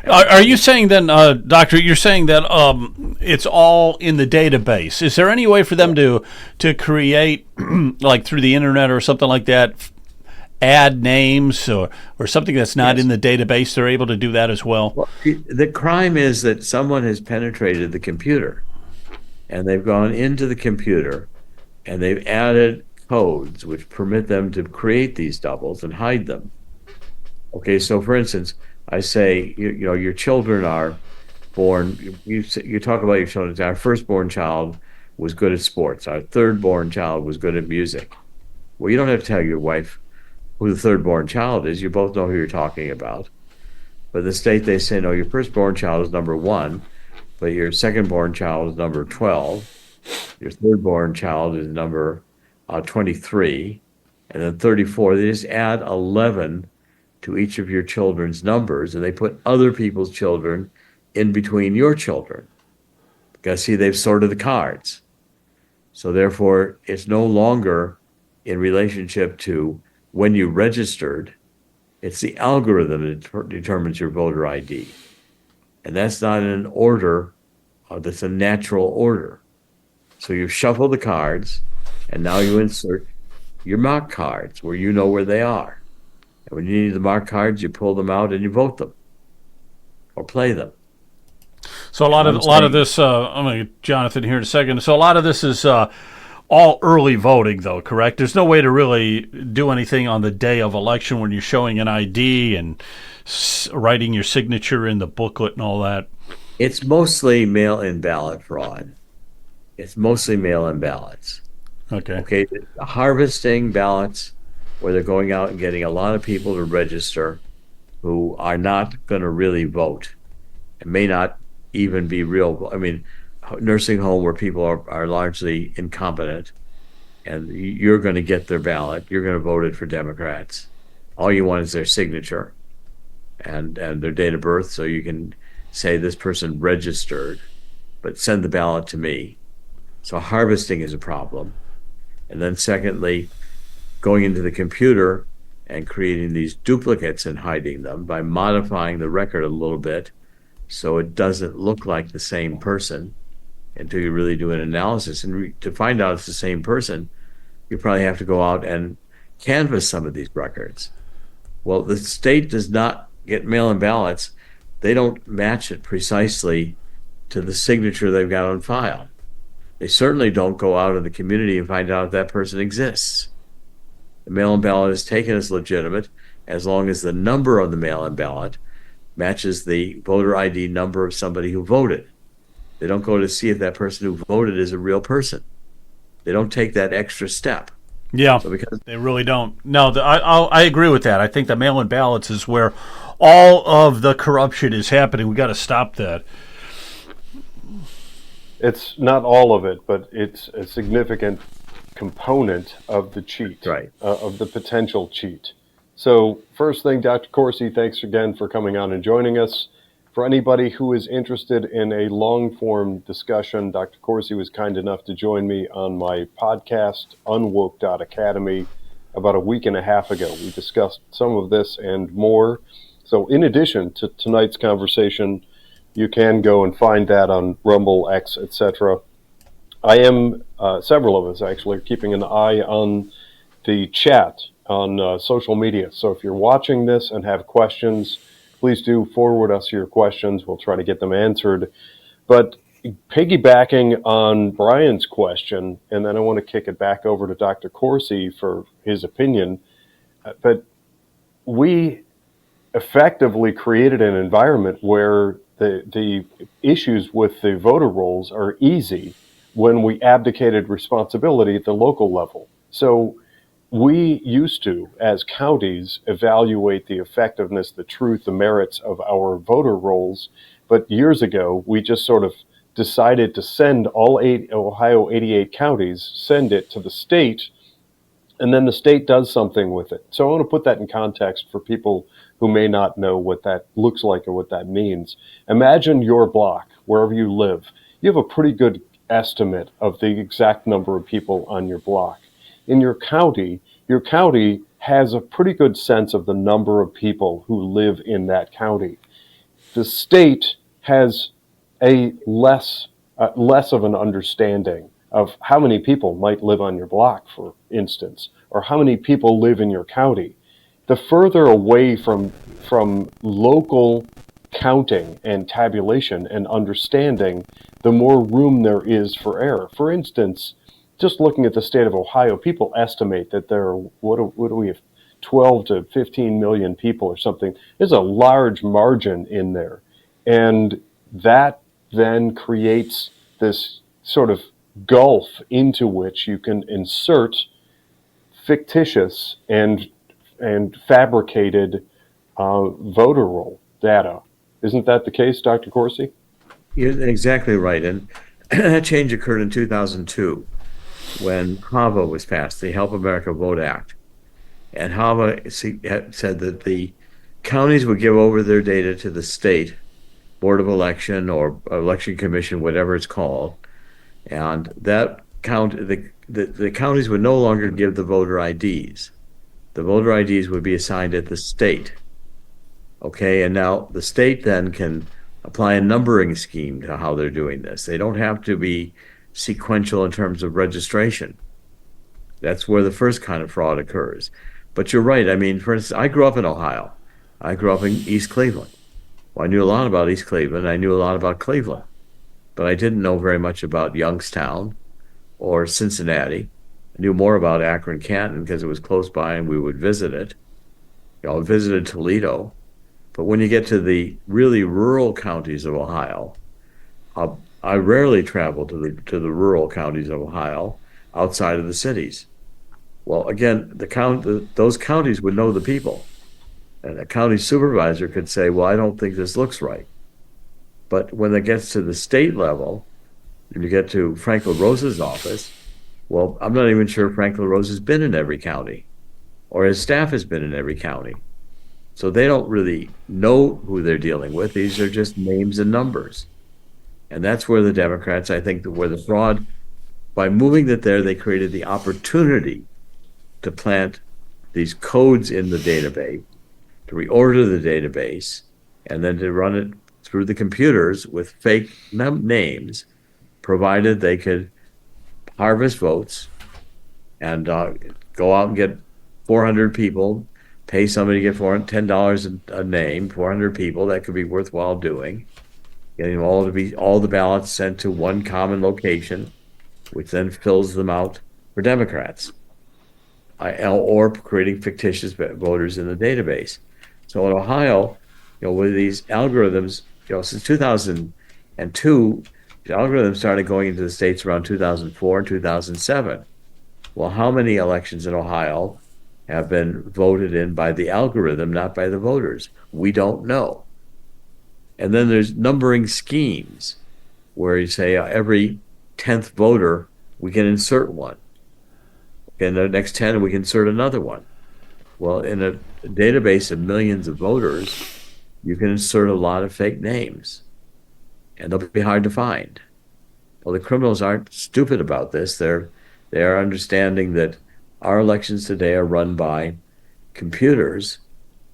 Are you saying then, Doctor, you're saying that it's all in the database. Is there any way for them to create, like through the internet or something like that, add names or something that's not in the database? They're able to do that as well? The crime is that someone has penetrated the computer, and they've gone into the computer, and they've added codes which permit them to create these doubles and hide them. Okay, so for instance, I say, your children are born, you talk about your children. Our firstborn child was good at sports. Our thirdborn child was good at music. Well, you don't have to tell your wife who the thirdborn child is. You both know who you're talking about. But in the state, they say, no, your firstborn child is number 1, but your secondborn child is number 12. Your thirdborn child is number 23. And then 34. They just add 11 to each of your children's numbers, and they put other people's children in between your children. Because, see, they've sorted the cards. So therefore, it's no longer in relationship to when you registered. It's the algorithm that determines your voter ID. And that's not in an order, that's a natural order. So you shuffle the cards, and now you insert your mark cards where you know where they are. And when you need the mark cards, you pull them out and you vote them or play them. So a lot of this, I'm going to get Jonathan here in a second. So a lot of this is all early voting, though, correct? There's no way to really do anything on the day of election when you're showing an ID and writing your signature in the booklet and all that. It's mostly mail-in ballot fraud. It's mostly mail-in ballots. Okay. Harvesting ballots where they're going out and getting a lot of people to register who are not going to really vote and may not even be real. I mean, nursing home where people are largely incompetent, and you're going to get their ballot. You're going to vote it for Democrats. All you want is their signature and their date of birth, so you can say this person registered, but send the ballot to me. So harvesting is a problem. And then secondly, going into the computer and creating these duplicates and hiding them by modifying the record a little bit so it doesn't look like the same person until you really do an analysis. And to find out it's the same person, you probably have to go out and canvass some of these records. Well, the state does not get mail-in ballots, they don't match it precisely to the signature they've got on file. They certainly don't go out in the community and find out if that person exists. The mail-in ballot is taken as legitimate as long as the number of the mail-in ballot matches the voter ID number of somebody who voted. They don't go to see if that person who voted is a real person. They don't take that extra step. Yeah, So because they really don't. No, I agree with that. I think the mail-in ballots is where all of the corruption is happening. We got to stop that. It's not all of it, but it's a significant component of the cheat, right. Of the potential cheat. So first thing, Dr. Corsi, thanks again for coming on and joining us. For anybody who is interested in a long-form discussion, Dr. Corsi was kind enough to join me on my podcast, Unwoke.Academy, about a week and a half ago. We discussed some of this and more. So in addition to tonight's conversation, you can go and find that on Rumble, X, etc. I am, several of us actually, are keeping an eye on the chat on social media. So if you're watching this and have questions, please do forward us your questions. We'll try to get them answered. But piggybacking on Brian's question, and then I want to kick it back over to Dr. Corsi for his opinion, but we effectively created an environment where the issues with the voter rolls are easy when we abdicated responsibility at the local level. So we used to, as counties, evaluate the effectiveness, the truth, the merits of our voter rolls. But years ago, we just sort of decided to send all Ohio 88 counties, send it to the state, and then the state does something with it. So I want to put that in context for people who may not know what that looks like or what that means. Imagine your block, wherever you live. You have a pretty good estimate of the exact number of people on your block. In your county has a pretty good sense of the number of people who live in that county. The state has a less of an understanding of how many people might live on your block, for instance, or how many people live in your county. The further away from local counting and tabulation and understanding, the more room there is for error. For instance, just looking at the state of Ohio, people estimate that there are, what do we have, 12 to 15 million people or something. There's a large margin in there. And that then creates this sort of gulf into which you can insert fictitious and fabricated voter roll data. Isn't that the case, Dr. Corsi? You're exactly right. And that change occurred in 2002 when HAVA was passed, the Help America Vote Act. And HAVA said that the counties would give over their data to the state Board of Election or Election Commission, whatever it's called. And that the counties would no longer give the voter IDs. The voter IDs would be assigned at the state. Okay, and now the state then can apply a numbering scheme to how they're doing this. They don't have to be sequential in terms of registration. That's where the first kind of fraud occurs. But you're right. I mean, for instance, I grew up in Ohio. I grew up in East Cleveland. Well, I knew a lot about East Cleveland. I knew a lot about Cleveland. But I didn't know very much about Youngstown or Cincinnati. I knew more about Akron, Canton, because it was close by and we would visit it. You know, I visited Toledo. But when you get to the really rural counties of Ohio, I rarely travel to the rural counties of Ohio outside of the cities. Well, again, those counties would know the people. And a county supervisor could say, well, I don't think this looks right. But when it gets to the state level, and you get to Frank LaRosa's office, well, I'm not even sure Frank LaRose has been in every county, or his staff has been in every county. So they don't really know who they're dealing with. These are just names and numbers. And that's where the Democrats, I think, where the fraud, by moving it there, they created the opportunity to plant these codes in the database, to reorder the database, and then to run it through the computers with fake names, provided they could harvest votes and go out and get 400 people pay somebody to get $10 a name, 400 people. That could be worthwhile doing. Getting them all to be all the ballots sent to one common location, which then fills them out for Democrats, or creating fictitious voters in the database. So in Ohio, with these algorithms, since 2002, the algorithm started going into the states around 2004 and 2007. Well, how many elections in Ohio have been voted in by the algorithm, not by the voters? We don't know. And then there's numbering schemes where you say every 10th voter, we can insert one. In the next 10, we can insert another one. Well, in a database of millions of voters, you can insert a lot of fake names, and they'll be hard to find. Well, the criminals aren't stupid about this. They are understanding that our elections today are run by computers,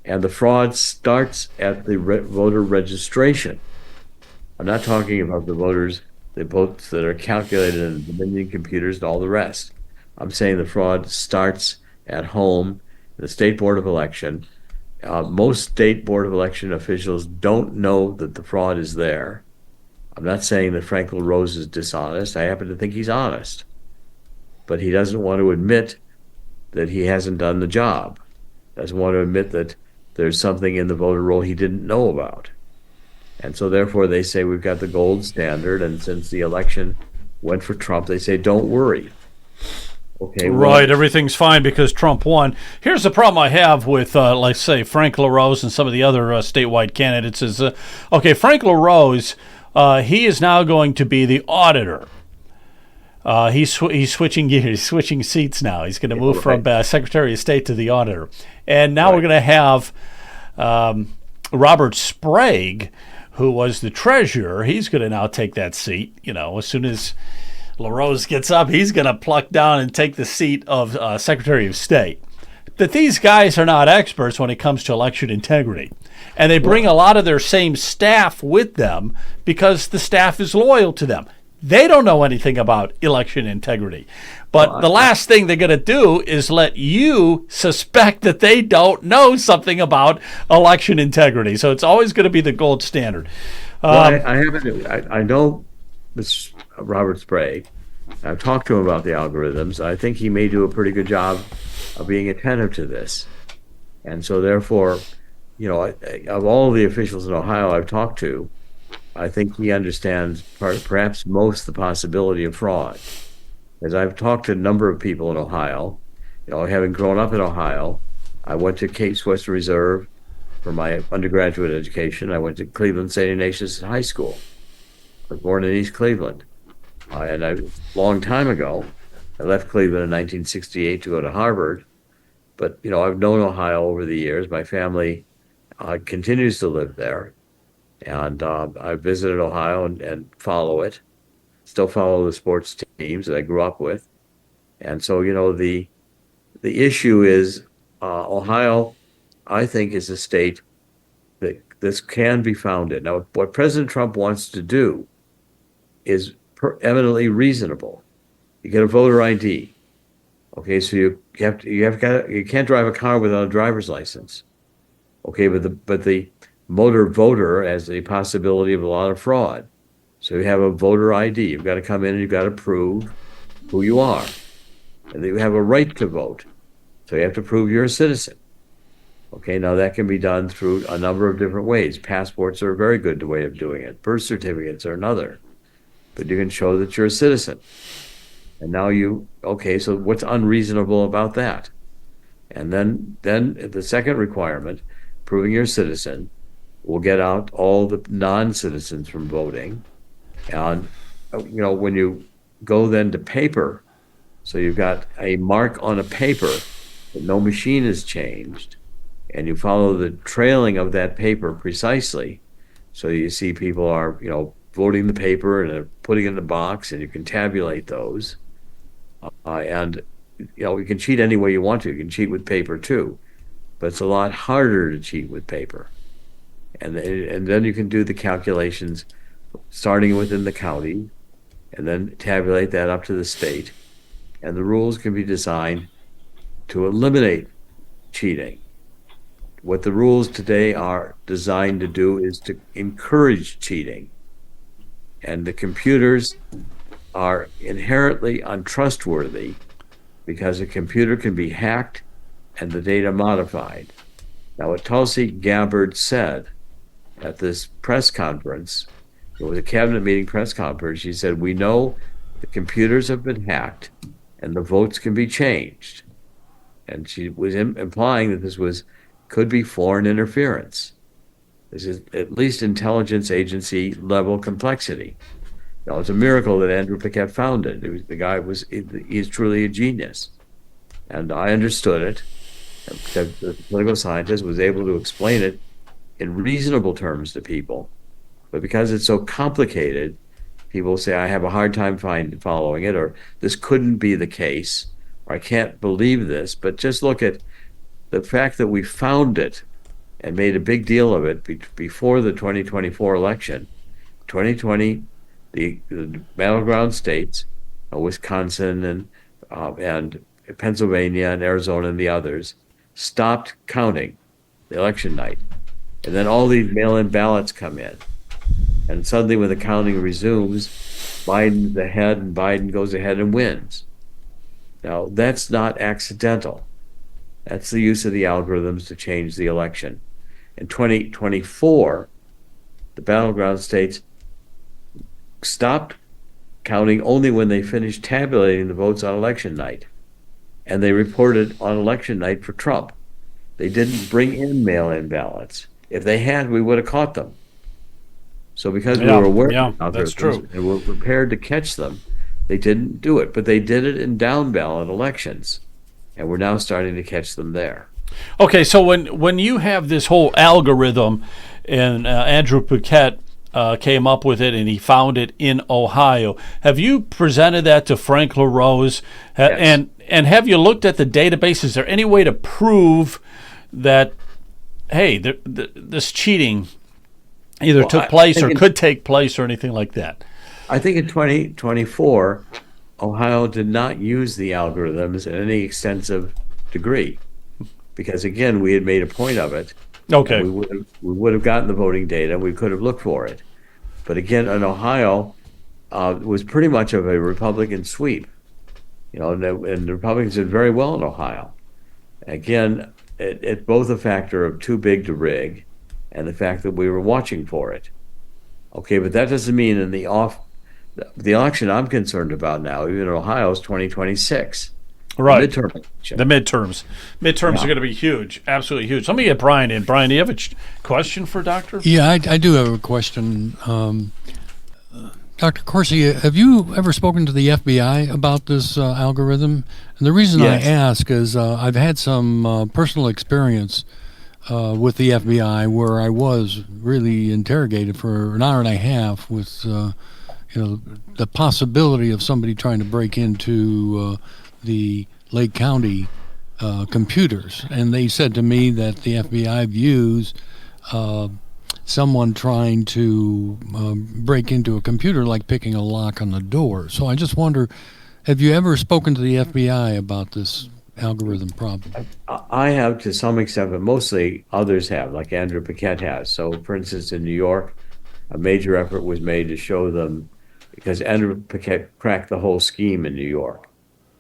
and the fraud starts at the voter registration. I'm not talking about the votes that are calculated in the Dominion computers and all the rest. I'm saying the fraud starts at home, the State Board of Election. Most State Board of Election officials don't know that the fraud is there. I'm not saying that Frank LaRose is dishonest. I happen to think he's honest. But he doesn't want to admit that he hasn't done the job. Doesn't want to admit that there's something in the voter roll he didn't know about. And so therefore they say we've got the gold standard, and since the election went for Trump, they say don't worry. Okay, right, everything's fine because Trump won. Here's the problem I have with, let's say, Frank LaRose and some of the other statewide candidates is, Frank LaRose, he is now going to be the auditor. He's switching gears. He's switching seats now. He's going to move from Secretary of State to the auditor. And now we're going to have Robert Sprague, who was the treasurer. He's going to now take that seat. As soon as LaRose gets up, he's going to pluck down and take the seat of Secretary of State. That these guys are not experts when it comes to election integrity. And they bring a lot of their same staff with them because the staff is loyal to them. They don't know anything about election integrity. But the last thing they're going to do is let you suspect that they don't know something about election integrity. So it's always going to be the gold standard. I know this Robert Sprague. I've talked to him about the algorithms. I think he may do a pretty good job of being attentive to this. And so therefore, of all the officials in Ohio I've talked to, I think he understands perhaps most the possibility of fraud. As I've talked to a number of people in Ohio, having grown up in Ohio, I went to Case Western Reserve for my undergraduate education. I went to Cleveland St. Ignatius High School. I was born in East Cleveland. And a long time ago, I left Cleveland in 1968 to go to Harvard. But, I've known Ohio over the years. My family continues to live there. And I've visited Ohio and follow it. Still follow the sports teams that I grew up with. And so, the issue is Ohio, I think, is a state that this can be found in. Now, what President Trump wants to do is eminently reasonable. You get a voter ID. Okay, so you can't drive a car without a driver's license. Okay, but the motor voter has a possibility of a lot of fraud. So you have a voter ID. You've got to come in and you've got to prove who you are. And you have a right to vote. So you have to prove you're a citizen. Okay, now that can be done through a number of different ways. Passports are a very good way of doing it. Birth certificates are another. But you can show that you're a citizen. And now so what's unreasonable about that? And then the second requirement, proving you're a citizen, will get out all the non-citizens from voting. And, when you go then to paper, so you've got a mark on a paper that no machine has changed, and you follow the trailing of that paper precisely. So you see people are, voting the paper and putting it in the box, and you can tabulate those. And you can cheat any way you want to. You can cheat with paper too, but it's a lot harder to cheat with paper. And then you can do the calculations starting within the county, and then tabulate that up to the state. And the rules can be designed to eliminate cheating. what the rules today are designed to do is to encourage cheating. And the computers are inherently untrustworthy because a computer can be hacked and the data modified. Now, what Tulsi Gabbard said at this press conference, it was a cabinet meeting press conference, she said, we know the computers have been hacked and the votes can be changed. And she was implying that this could be foreign interference. This is at least intelligence agency level complexity. Now, it's a miracle that Andrew Paquette found it. He's truly a genius. And I understood it. The political scientist was able to explain it in reasonable terms to people. But because it's so complicated, people say, I have a hard time following it, or this couldn't be the case, or I can't believe this. But just look at the fact that we found it and made a big deal of it before the 2024 election. 2020, the battleground states, Wisconsin and Pennsylvania and Arizona and the others, stopped counting the election night. And then all these mail-in ballots come in. And suddenly when the counting resumes, Biden's ahead and Biden goes ahead and wins. Now, that's not accidental. That's the use of the algorithms to change the election. In 2024, the battleground states stopped counting only when they finished tabulating the votes on election night. And they reported on election night for Trump. They didn't bring in mail-in ballots. If they had, we would have caught them. So because we were aware of that's true. and were prepared to catch them, they didn't do it. But they did it in down ballot elections. And we're now starting to catch them there. Okay, so when you have this whole algorithm, and Andrew Paquette came up with it, and he found it in Ohio, have you presented that to Frank LaRose? Yes. And have you looked at the database? Is there any way to prove that, hey, this cheating either took place or could take place or anything like that? I think in 2024, Ohio did not use the algorithms in any extensive degree because, again, we had made a point of it. Okay. We would have gotten the voting data. We could have looked for it. But again, in Ohio, it was pretty much of a Republican sweep. And the Republicans did very well in Ohio. Again, it's both a factor of too big to rig and the fact that we were watching for it. Okay, but that doesn't mean in the election I'm concerned about now, even in Ohio, is 2026. Right. The midterm election. The midterms. Midterms are going to be huge, absolutely huge. Let me get Brian in. Brian, do you have a question for Doctor? Yeah, I do have a question. Dr. Corsi, have you ever spoken to the FBI about this algorithm? And the reason Yes. I ask is I've had some personal experience with the FBI where I was really interrogated for an hour and a half with, the possibility of somebody trying to break into the Lake County computers. And they said to me that the FBI views someone trying to break into a computer like picking a lock on the door. So I just wonder, have you ever spoken to the FBI about this algorithm problem? I have to some extent, but mostly others have, like Andrew Paquette has. So, for instance, in New York, a major effort was made to show them, because Andrew Paquette cracked the whole scheme in New York,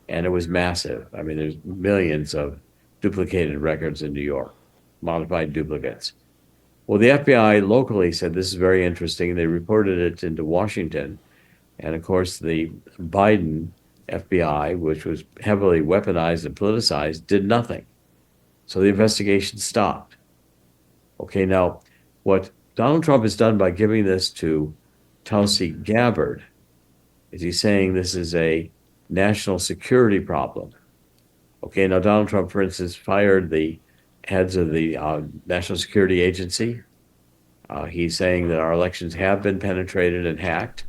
and it was massive. I mean, there's millions of duplicated records in New York, modified duplicates. Well, the FBI locally said this is very interesting. They reported it into Washington. And of course, the Biden FBI, which was heavily weaponized and politicized, did nothing. So the investigation stopped. Okay, now, what Donald Trump has done by giving this to Tulsi Gabbard is he's saying this is a national security problem. Okay, now Donald Trump, for instance, fired the heads of the National Security Agency. He's saying that our elections have been penetrated and hacked.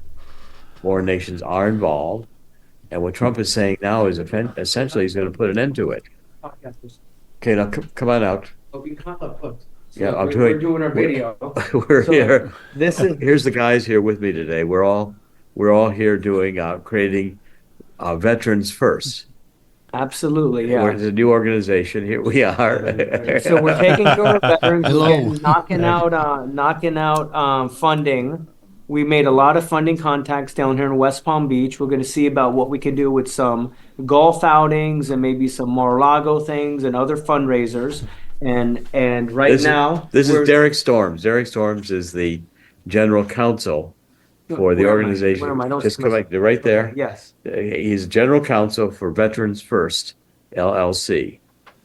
Foreign nations are involved. And what Trump is saying now is essentially he's going to put an end to it. Okay, now come on out. Yeah, we're doing our video. We're So, here. This is Here's the guys here with me today. We're all here doing creating Veterans First. Absolutely, We're yeah. a new organization. Here we are. So we're taking care of veterans. We're Hello. getting, knocking out funding. We made a lot of funding contacts down here in West Palm Beach. We're going to see about what we can do with some golf outings and maybe some Mar-a-Lago things and other fundraisers. And right now, This we're- is Derek Storms. Derek Storms is the general counsel for the Where am I? organization. Where am I? Don't Just see come my- back, right there. Yes. He's general counsel for Veterans First LLC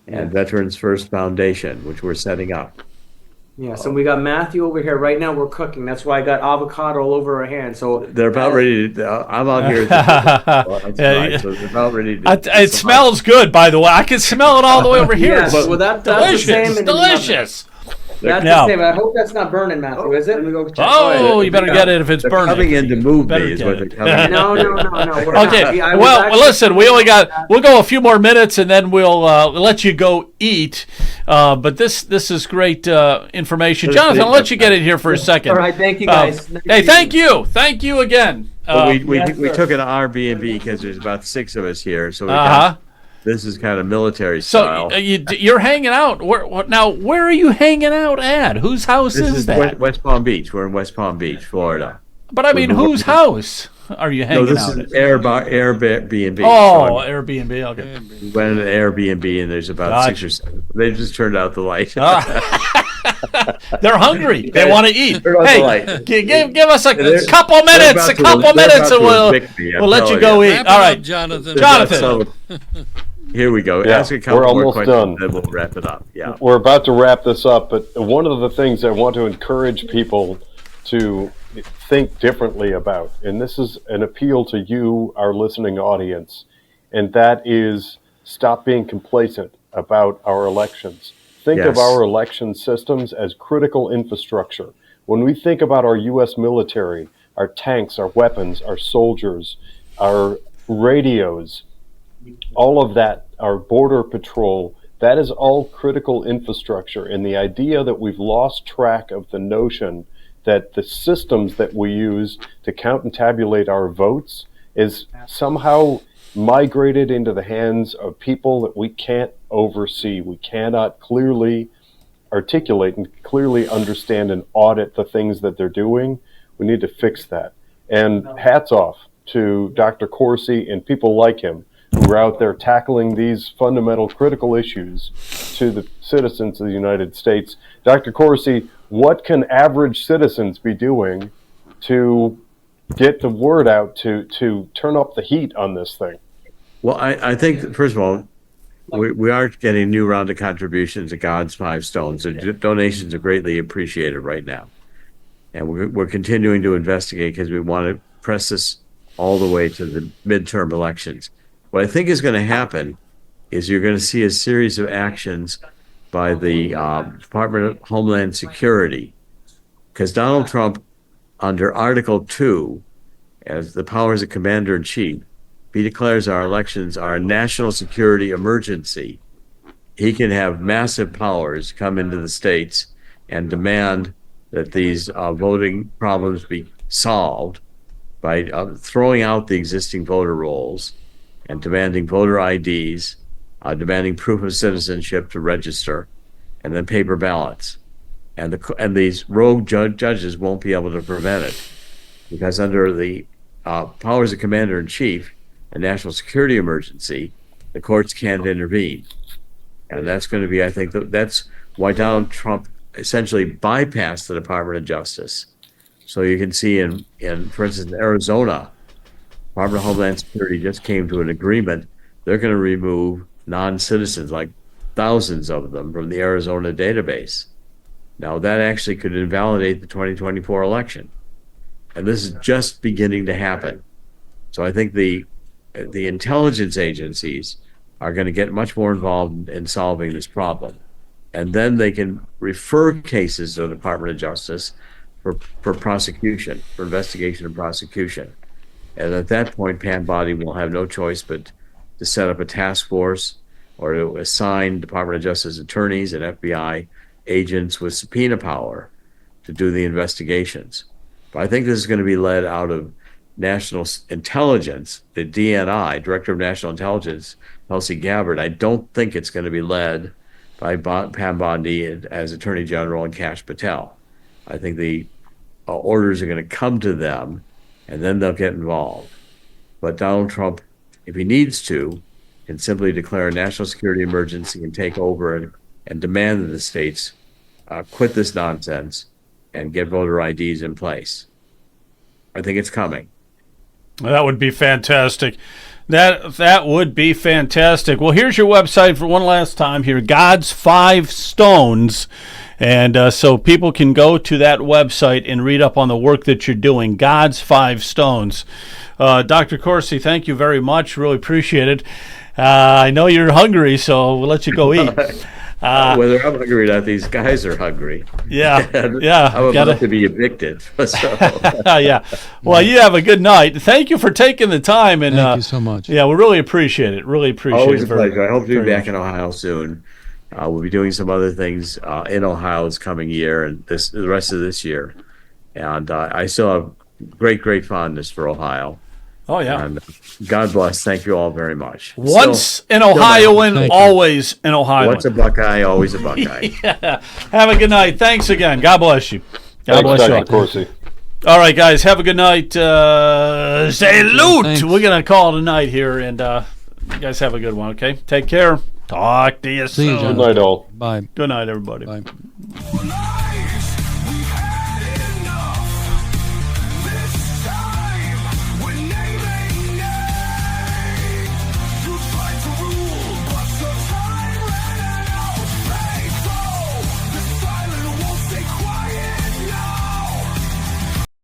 and Yes. Veterans First Foundation, which we're setting up. Yeah, so we got Matthew over here. Right now we're cooking. That's why I got avocado all over our hands. So They're about ready to. I'm out here. Yeah, so they're about ready to. It smells good, by the way. I can smell it all the way over here. Yes, It's well, that's delicious. the same in the Delicious. That's Now- the same. I hope that's not burning, Matthew, is it? Oh, you better get it if it's They're burning. coming in to move Better me, is get what it. they're coming in. No. We're not. Okay. I was Well, actually- listen. We'll go a few more minutes, and then we'll let you go eat. But this is great information, Jonathan. I'll let you get in here for a second. All right, thank you, guys. Nice Hey, to thank you again. But we yes, we sir. took an Airbnb because there's about 6 of us here, so we Uh-huh. this is kind of military So style. you're hanging out. Where are you hanging out at? Whose house This is is that? West Palm Beach. We're in West Palm Beach, Florida. But I mean, We're whose house are you No, hanging this out is at? Airbnb. Oh, Airbnb. Okay. We went in an Airbnb and there's about 6 or 7. They just turned out the light. They're hungry. They want to eat. Turn on the Hey, light. give us a They're- couple minutes. about A couple they're minutes, about and to evict me, I'm we'll let you telling go you. eat. Wrap it All up, right, Jonathan. Jonathan. Here we go. Yeah, Ask a couple we're more almost questions, done. then we'll wrap it up. Yeah. We're about to wrap this up, but one of the things I want to encourage people to think differently about, and this is an appeal to you, our listening audience, and that is stop being complacent about our elections. Think of Yes. our election systems as critical infrastructure. When we think about our U.S. military, our tanks, our weapons, our soldiers, our radios, all of that, our border patrol, that is all critical infrastructure. And the idea that we've lost track of the notion that the systems that we use to count and tabulate our votes is somehow migrated into the hands of people that we can't oversee. We cannot clearly articulate and clearly understand and audit the things that they're doing. We need to fix that. And hats off to Dr. Corsi and people like him who are out there tackling these fundamental critical issues to the citizens of the United States. Dr. Corsi, what can average citizens be doing to get the word out, to turn up the heat on this thing? Well, I think, first of all, we are getting a new round of contributions to God's Five Stones. The donations are greatly appreciated right now. And we're continuing to investigate because we want to press this all the way to the midterm elections. What I think is going to happen is you're going to see a series of actions by the Department of Homeland Security, because Donald Trump, under Article 2, as the powers of Commander-in-Chief, he declares our elections are a national security emergency. He can have massive powers come into the states and demand that these voting problems be solved by throwing out the existing voter rolls and demanding voter IDs, demanding proof of citizenship to register, and then paper ballots. And these rogue judges won't be able to prevent it, because under the powers of Commander-in-Chief, a national security emergency, the courts can't intervene. And that's going to be, I think, that's why Donald Trump essentially bypassed the Department of Justice. So you can see in for instance, Arizona, Department of Homeland Security just came to an agreement. They're going to remove non-citizens, like thousands of them, from the Arizona database. Now, that actually could invalidate the 2024 election. And this is just beginning to happen. So I think the intelligence agencies are going to get much more involved in solving this problem. And then they can refer cases to the Department of Justice for prosecution, for investigation and prosecution. And at that point, Pam Bondi will have no choice but to set up a task force or to assign Department of Justice attorneys and FBI agents with subpoena power to do the investigations. But I think this is going to be led out of National Intelligence, the DNI, Director of National Intelligence, Tulsi Gabbard, I don't think it's going to be led by Pam Bondi as Attorney General and Kash Patel. I think the orders are going to come to them, and then they'll get involved. But Donald Trump, if he needs to, can simply declare a national security emergency and take over and demand that the states quit this nonsense and get voter IDs in place. I think it's coming. That would be fantastic. That would be fantastic. Well, here's your website for one last time here, God's 5 Stones. And so people can go to that website and read up on the work that you're doing, God's 5 Stones. Dr. Corsi, thank you very much. Really appreciate it. I know you're hungry, so we'll let you go eat. Whether I'm hungry or not, these guys are hungry. Yeah, yeah. I'm about to be evicted. So. Yeah. Well, you have a good night. Thank you for taking the time. And Thank you so much. Yeah, we really appreciate it. Really appreciate Always it. a pleasure. I hope to be back in Ohio soon. We'll be doing some other things in Ohio this coming year and the rest of this year. And I still have great fondness for Ohio. Oh, yeah. And God bless. Thank you all very much. Once an Ohioan, always an Ohioan. Once a Buckeye, always a Buckeye. Yeah. Have a good night. Thanks again. God bless you. God bless you. Dr. Corsi. All right, guys. Have a good night. Salute. We're going to call it a night here. And you guys have a good one, okay? Take care. Talk to you soon. See you, John. Good night, all. Bye. Good night, everybody. Bye.